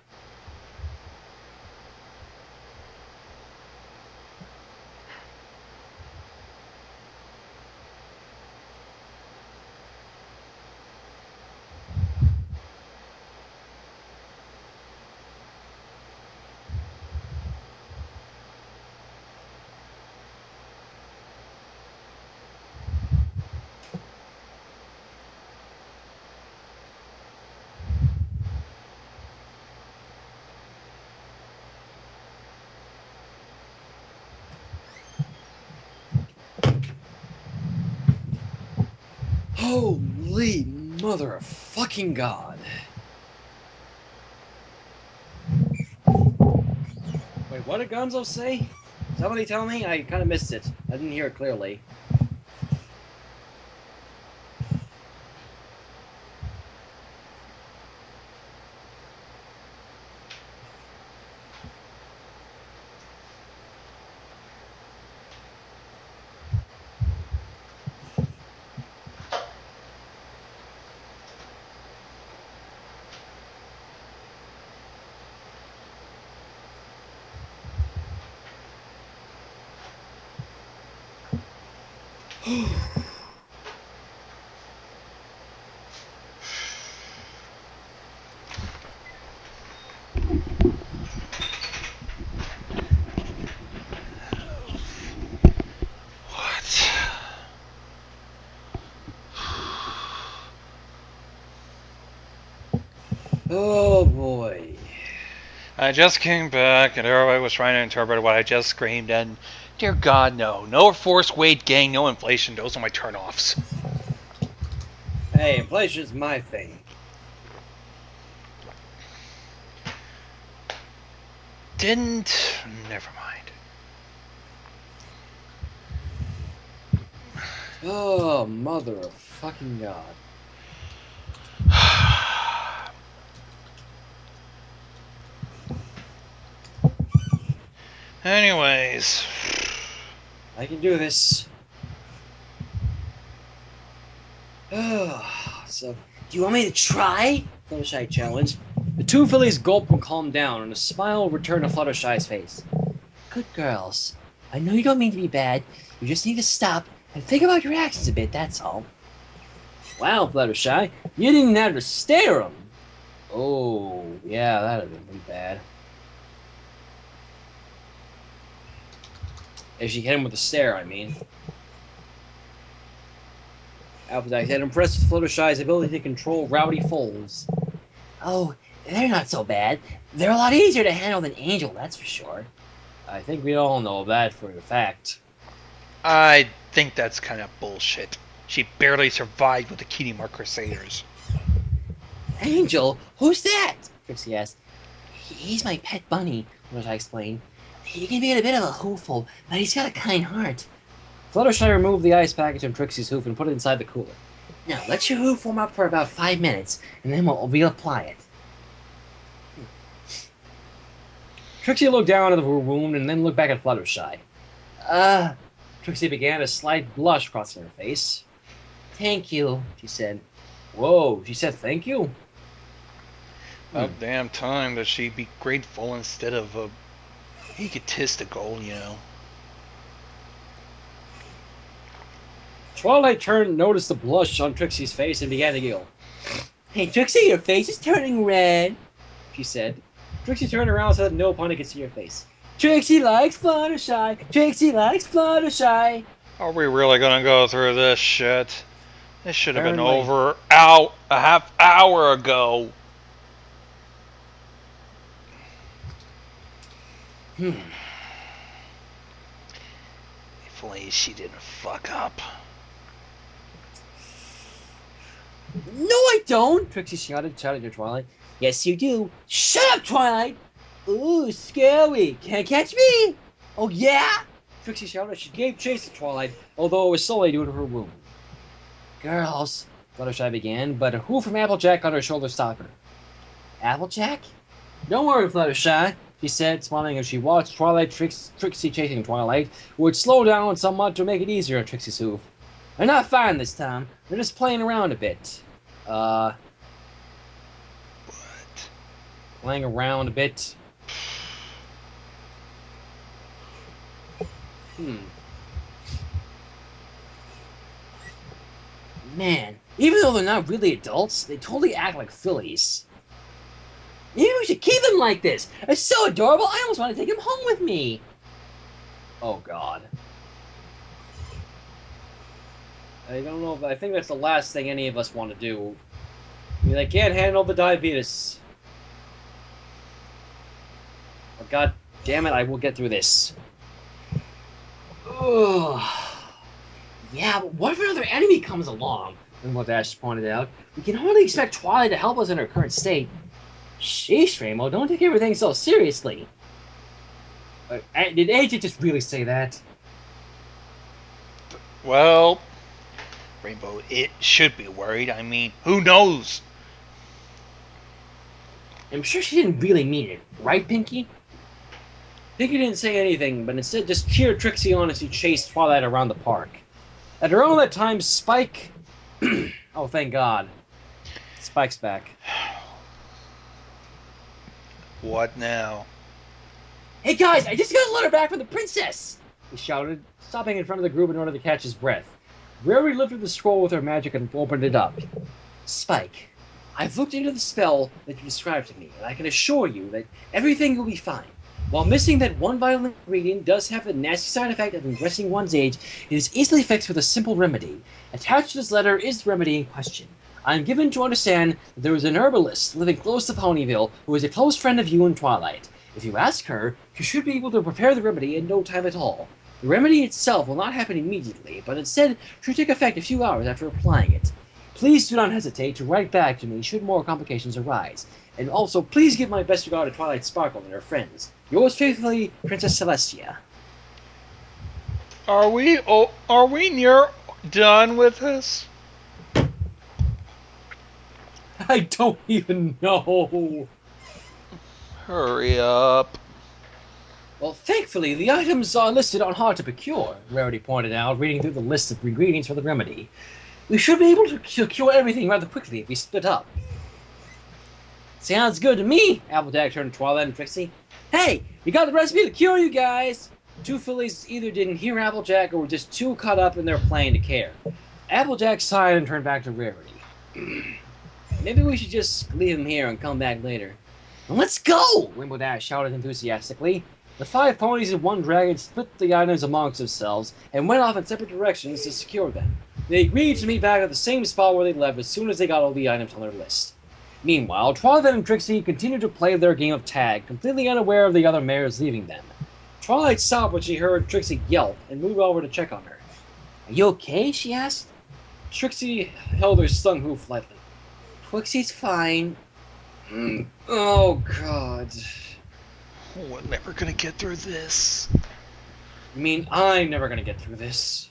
Holy mother of fucking God. Wait, what did Gonzo say? Somebody tell me? I kind of missed it. I didn't hear it clearly. Oh boy. I just came back and everybody was trying to interpret what I just screamed, and dear God, no. No force weight gang, no inflation. Those are my turnoffs. Hey, inflation's my thing. Never mind. Oh, mother of fucking God. Anyways. I can do this. So, do you want me to try? Fluttershy challenged. The two fillies gulped and calmed down, and a smile returned to Fluttershy's face. Good girls. I know you don't mean to be bad. You just need to stop and think about your actions a bit, that's all. Wow, Fluttershy, you didn't have to stare him. Oh, yeah, that'd have been pretty bad. If she hit him with a stare, I mean. Applejack had impressed with Fluttershy's ability to control rowdy foals. Oh, they're not so bad. They're a lot easier to handle than Angel, that's for sure. I think we all know that for a fact. I think that's kind of bullshit. She barely survived with the Cutie Mark Crusaders. Angel? Who's that? Trixie asked. He's my pet bunny, Fluttershy explained. He can be a bit of a hoofle, but he's got a kind heart. Fluttershy removed the ice package from Trixie's hoof and put it inside the cooler. Now, let your hoof warm up for about 5 minutes, and then we'll reapply it. Trixie looked down at the wound and then looked back at Fluttershy. Trixie began, a slight blush crossing her face. Thank you, she said. Whoa, she said thank you? About damn time that she be grateful instead of egotistical, you know. Twilight turned, noticed the blush on Trixie's face, and began to giggle. Hey, Trixie, your face is turning red, she said. Trixie turned around so that no pony could see her face. Trixie likes Fluttershy! Trixie likes Fluttershy! Are we really gonna go through this shit? This should have been Apparently. over a half hour ago. If only she didn't fuck up. No, I don't! Trixie shouted to Twilight. Yes, you do. Shut up, Twilight! Ooh, scary. Can't catch me! Oh, yeah? Trixie shouted. She gave chase to Twilight, although it was solely due to her wound. Girls, Fluttershy began, but a hoof from Applejack on her shoulder stopped her. Applejack? Don't worry, Fluttershy, she said, smiling as she watched Trixie chasing Twilight, who would slow down somewhat to make it easier on Trixie's hoof. They're not fine this time. They're just playing around a bit. What? Playing around a bit. Man, even though they're not really adults, they totally act like fillies. Maybe we should keep them like this. It's so adorable, I almost want to take him home with me. Oh, God. I don't know, but I think that's the last thing any of us want to do. I mean, I can't handle the diabetes. But God damn it, I will get through this. Ugh. Yeah, but what if another enemy comes along? Rainbow Dash pointed out. We can hardly expect Twilight to help us in her current state. Sheesh, Rainbow, don't take everything so seriously. Did AJ just really say that? Well, Rainbow, it should be worried. I mean, who knows? I'm sure she didn't really mean it, right, Pinky? Pinky didn't say anything, but instead just cheered Trixie on as she chased Twilight around the park. At around that time, Spike... oh, thank God. Spike's back. What now? Hey guys, I just got a letter back from the princess! He shouted, stopping in front of the group in order to catch his breath. Rarity lifted the scroll with her magic and opened it up. Spike, I've looked into the spell that you described to me, and I can assure you that everything will be fine. While missing that one vital ingredient does have a nasty side effect of increasing one's age, it is easily fixed with a simple remedy. Attached to this letter is the remedy in question. I am given to understand that there is an herbalist living close to Ponyville who is a close friend of you and Twilight. If you ask her, she should be able to prepare the remedy in no time at all. The remedy itself will not happen immediately, but instead should take effect a few hours after applying it. Please do not hesitate to write back to me should more complications arise. And also, please give my best regard to Twilight Sparkle and her friends. Yours faithfully, Princess Celestia. Are we near done with this? I don't even know. Hurry up. Well, thankfully, the items are listed on hard to procure, Rarity pointed out, reading through the list of ingredients for the remedy. We should be able to cure everything rather quickly if we split up. Sounds good to me, Applejack turned to Twilight and Trixie. Hey, you got the recipe to cure you guys! Two fillies either didn't hear Applejack or were just too caught up in their playing to care. Applejack sighed and turned back to Rarity. Maybe we should just leave him here and come back later. Let's go! Rainbow Dash shouted enthusiastically. The 5 ponies and 1 dragon split the items amongst themselves and went off in separate directions to secure them. They agreed to meet back at the same spot where they left as soon as they got all the items on their list. Meanwhile, Twilight and Trixie continued to play their game of tag, completely unaware of the other mares leaving them. Twilight stopped when she heard Trixie yelp and moved over to check on her. Are you okay? She asked. Trixie held her stung hoof lightly. Twixie's fine. Oh, God. Oh, I'm never gonna get through this. You mean I'm never gonna get through this?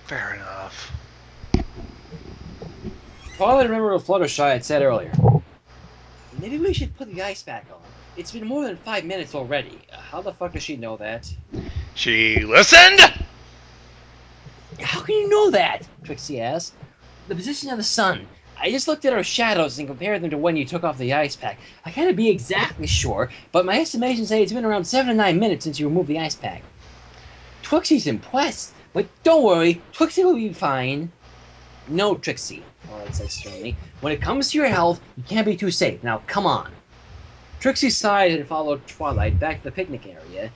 Fair enough. Twilight remembered what Fluttershy had said earlier. Maybe we should put the ice back on. It's been more than 5 minutes already. How the fuck does she know that? She listened? How can you know that? Trixie asked. The position of the sun. I just looked at our shadows and compared them to when you took off the ice pack. I can't be exactly sure, but my estimations say it's been around 7 to 9 minutes since you removed the ice pack. Twixie's impressed, but don't worry, Twixie will be fine. No, Trixie, Twilight said sternly. When it comes to your health, you can't be too safe. Now, come on. Trixie sighed and followed Twilight back to the picnic area.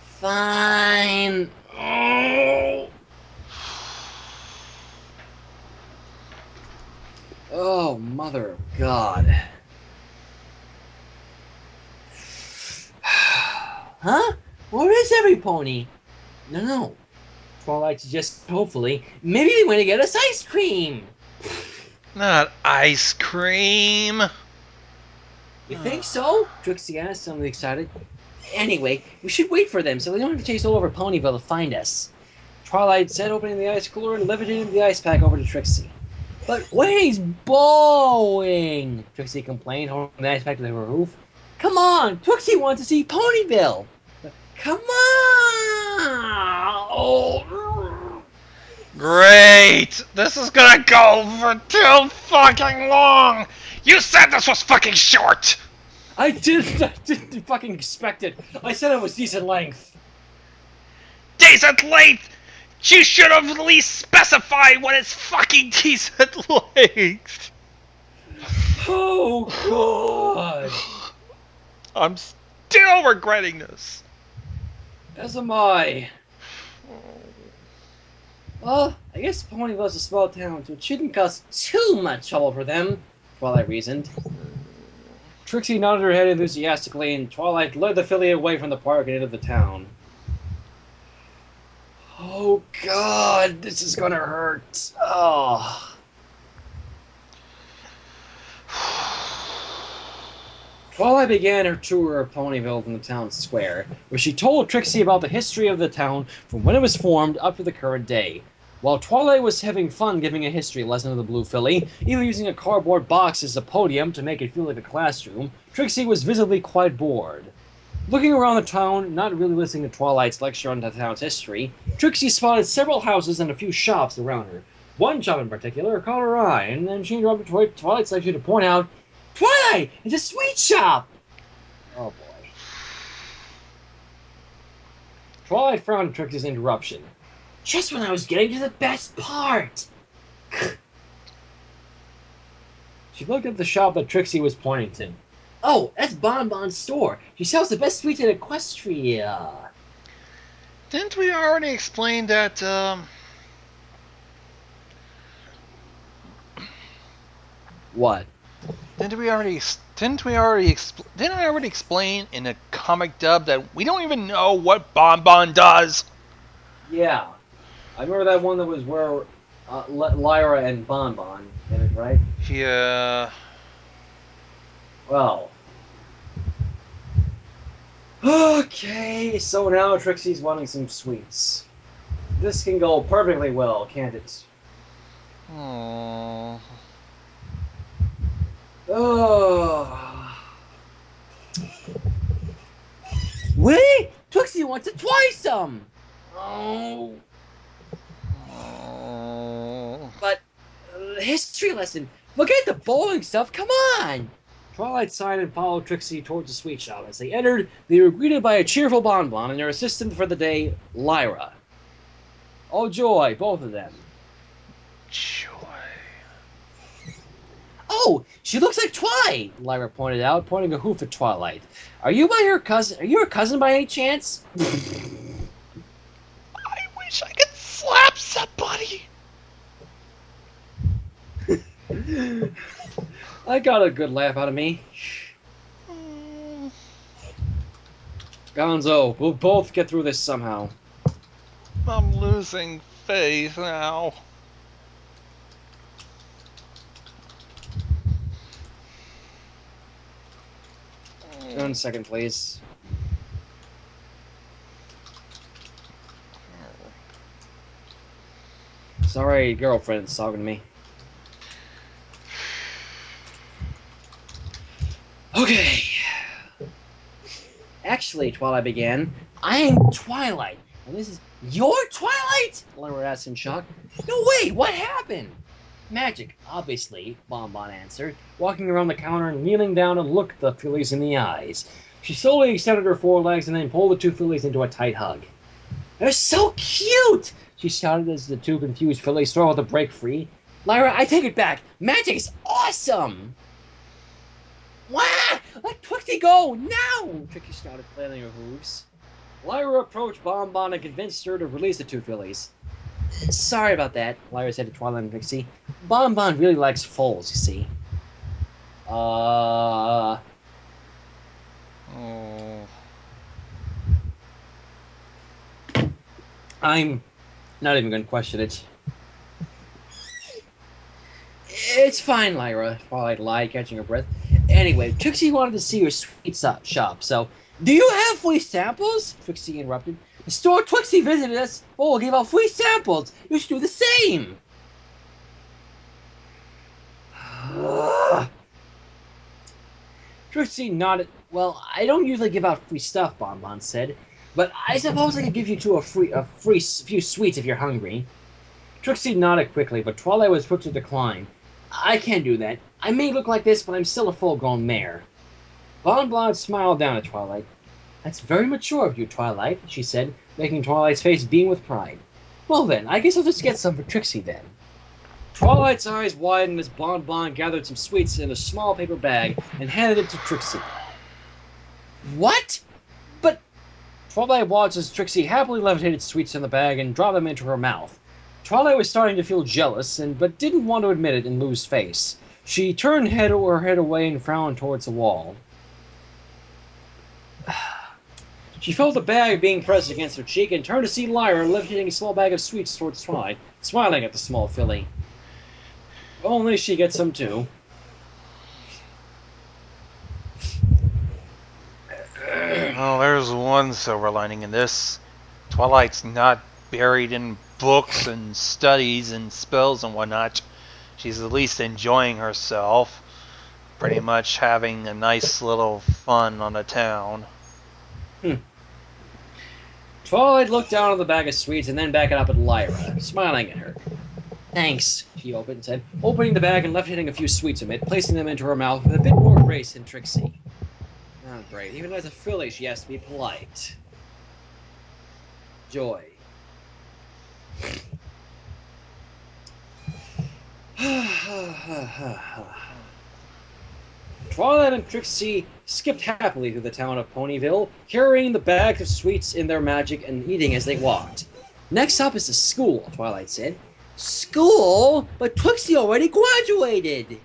Fine. Oh. Oh, mother of God. Huh? Where is every pony? No. Twilight suggested, hopefully, maybe they went to get us ice cream. Not ice cream. You think so? Trixie asked, suddenly excited. Anyway, we should wait for them so they don't have to chase all over Ponyville to find us. Twilight said, opening the ice cooler and levitating the ice pack over to Trixie. But Wayne's blowing, Trixie complained, holding the ice pack to her roof. Come on, Trixie wants to see Ponyville. Come on! Oh. Great! This is gonna go for too fucking long! You said this was fucking short! I didn't fucking expect it. I said it was decent length. Decent length? You should have at least specified what it's fucking decent length! Oh, God. I'm still regretting this. As am I. Well, I guess Ponyville's a small town, so it shouldn't cause too much trouble for them, Twilight reasoned. Trixie nodded her head enthusiastically, and Twilight led the filly away from the park and into the town. Oh God, this is gonna hurt. Oh. Twilight began her tour of Ponyville from the town square, where she told Trixie about the history of the town from when it was formed up to the current day. While Twilight was having fun giving a history lesson to the Blue Filly, even using a cardboard box as a podium to make it feel like a classroom, Trixie was visibly quite bored. Looking around the town, not really listening to Twilight's lecture on the town's history, Trixie spotted several houses and a few shops around her. One shop in particular caught her eye, and then she interrupted Twilight's lecture to point out, "Twilight, it's a sweet shop!" Oh boy. Twilight frowned at Trixie's interruption. Just when I was getting to the best part! She looked at the shop that Trixie was pointing to. Oh, that's Bon Bon's store. She sells the best sweets in Equestria. Didn't we already explain that, What? Didn't I already explain in a comic dub that we don't even know what Bon Bon does? Yeah. I remember that one that was where Lyra and Bon Bon in it, right? Yeah. Well. Okay, so now Trixie's wanting some sweets. This can go perfectly well, can't it? Aww. Oh. Wait! Trixie wants a twosome! Oh. Oh. But, history lesson. Forget the bowling stuff, come on! Twilight sighed and followed Trixie towards the sweet shop. As they entered, they were greeted by a cheerful Bon Bon and their assistant for the day, Lyra. Oh joy, both of them. Joy. Oh, she looks like Twilight, Lyra pointed out, pointing a hoof at Twilight. Are you her cousin by any chance? I wish I could slap somebody. I got a good laugh out of me. Gonzo, we'll both get through this somehow. I'm losing faith now. 1 second, please. Sorry, girlfriend's talking to me. Okay. Actually, Twilight began, I am Twilight, and this is your Twilight? Lyra asked in shock. No way, what happened? Magic, obviously, Bon Bon answered, walking around the counter and kneeling down and looked the fillies in the eyes. She slowly extended her forelegs and then pulled the two fillies into a tight hug. They're so cute! She shouted as the two confused fillies struggled to break free. Lyra, I take it back. Magic is awesome! Wah! Let Twixie go! Now! Trixie shouted, flailing her hooves. Lyra approached Bon Bon and convinced her to release the two fillies. Sorry about that, Lyra said to Twilight and Trixie. Bon Bon really likes foals, you see. Oh. I'm not even going to question it. It's fine, Lyra, Twilight lied, catching her breath. Anyway, Trixie wanted to see your sweet shop, so... Do you have free samples? Trixie interrupted. The store Trixie visited us will give out free samples. You should do the same. Trixie nodded. Well, I don't usually give out free stuff, Bon Bon said. But I suppose I could give you two a few sweets if you're hungry. Trixie nodded quickly, but Twilight was quick to decline. I can't do that. I may look like this, but I'm still a full-grown mare. Bon Bon smiled down at Twilight. That's very mature of you, Twilight, she said, making Twilight's face beam with pride. Well then, I guess I'll just get some for Trixie then. Twilight's eyes widened as Bon Bon gathered some sweets in a small paper bag and handed it to Trixie. What? But... Twilight watched as Trixie happily levitated sweets in the bag and dropped them into her mouth. Twilight was starting to feel jealous, but didn't want to admit it and lose face. She turned her head away and frowned towards the wall. She felt the bag being pressed against her cheek and turned to see Lyra lifting a small bag of sweets towards Twilight, smiling at the small filly. Only she gets some too. Oh, there's one silver lining in this. Twilight's not buried in books and studies and spells and whatnot. She's at least enjoying herself. Pretty much having a nice little fun on the town. Twilight looked down at the bag of sweets and then back up at Lyra, smiling at her. Thanks, she said, opening the bag and left-handing a few sweets from it, placing them into her mouth with a bit more grace than Trixie. Oh, great. Even as a filly, she has to be polite. Joy. Twilight and Trixie skipped happily through the town of Ponyville, carrying the bags of sweets in their magic and eating as they walked. Next up is the school, Twilight said. School? But Trixie already graduated!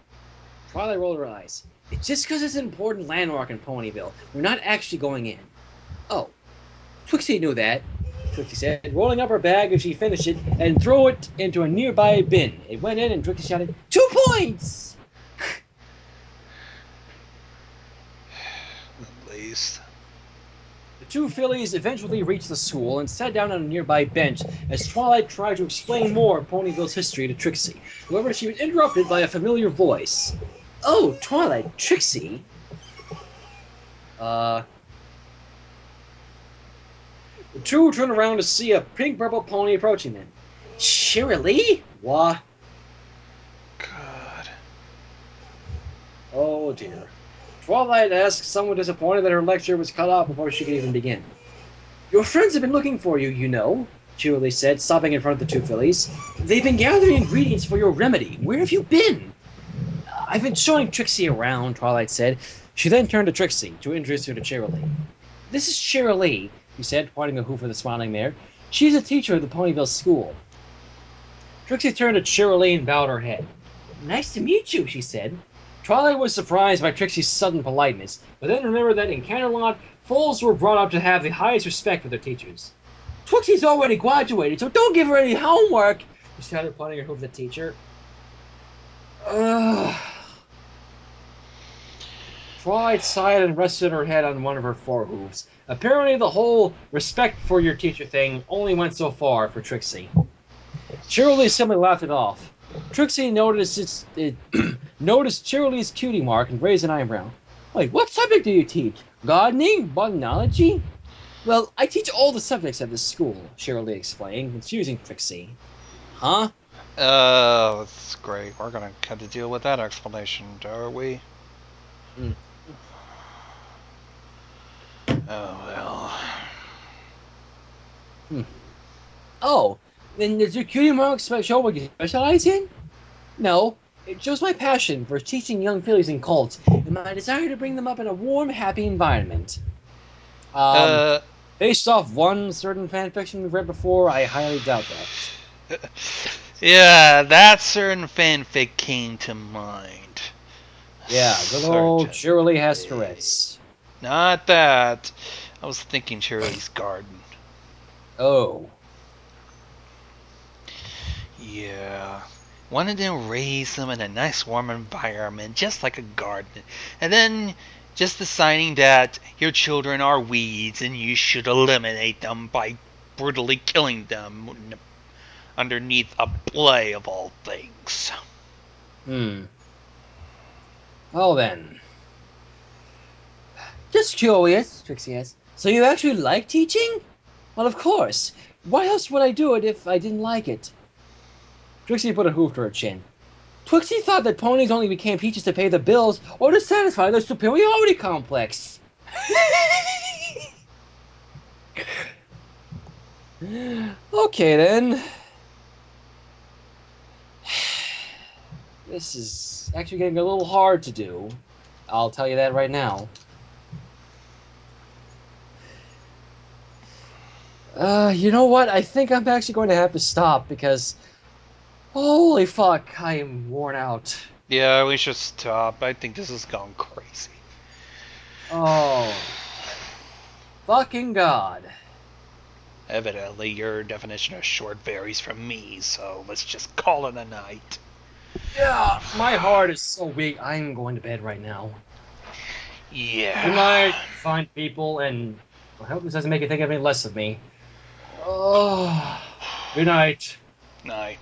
Twilight rolled her eyes. It's just because it's an important landmark in Ponyville. We're not actually going in. Oh. Trixie knew that, Trixie said, rolling up her bag as she finished it and threw it into a nearby bin. It went in and Trixie shouted, 2 points! At least. The 2 fillies eventually reached the school and sat down on a nearby bench as Twilight tried to explain more of Ponyville's history to Trixie. However, she was interrupted by a familiar voice. Oh, Twilight, Trixie? The 2 turned around to see a pink-purple pony approaching them. Shirley? What? God. Oh, dear. Twilight asked, somewhat disappointed that her lecture was cut off before she could even begin. Your friends have been looking for you, you know, Shirley said, stopping in front of the 2 fillies. They've been gathering ingredients for your remedy. Where have you been? I've been showing Trixie around, Twilight said. She then turned to Trixie to introduce her to Cheerilee. This is Cheerilee, he said, pointing a hoof at the smiling mare. She's a teacher at the Ponyville school. Trixie turned to Cheerilee and bowed her head. Nice to meet you, she said. Twilight was surprised by Trixie's sudden politeness, but then remembered that in Canterlot, foals were brought up to have the highest respect for their teachers. Trixie's already graduated, so don't give her any homework, she shouted, pointing her hoof at the teacher. Twilight sighed and rested her head on one of her forehooves. Apparently the whole respect for your teacher thing only went so far for Trixie. Cheerilee simply laughed it off. Trixie noticed noticed Cheerilee's cutie mark and raised an eyebrow. Wait, what subject do you teach? Gardening? Botanology? Well, I teach all the subjects at this school, Cheerilee explained, confusing Trixie. Huh? That's great. We're gonna have to deal with that explanation, are we? Oh, well. Oh, then does your cutie mark show what you specialize in? No, it shows my passion for teaching young fillies and colts, and my desire to bring them up in a warm, happy environment. Based off one certain fanfiction we've read before, I highly doubt that. Yeah, that certain fanfic came to mind. Yeah, good old Shirley has Tourette's. Not that. I was thinking Shirley's garden. Oh. Yeah. Wanted to raise them in a nice warm environment, just like a garden. And then just deciding that your children are weeds and you should eliminate them by brutally killing them underneath a play of all things. Well then. Just curious, Trixie asked. So you actually like teaching? Well, of course. Why else would I do it if I didn't like it? Trixie put a hoof to her chin. Trixie thought that ponies only became teachers to pay the bills or to satisfy their superiority complex. Okay then. This is actually getting a little hard to do. I'll tell you that right now. You know what? I think I'm actually going to have to stop because... Holy fuck, I am worn out. Yeah, we should stop. I think this has gone crazy. Oh. fucking god. Evidently, your definition of short varies from me, so let's just call it a night. Yeah, my heart is so weak. I'm going to bed right now. Yeah. Good night, fine people, and I hope this doesn't make you think any less of me. Oh, good night. Night.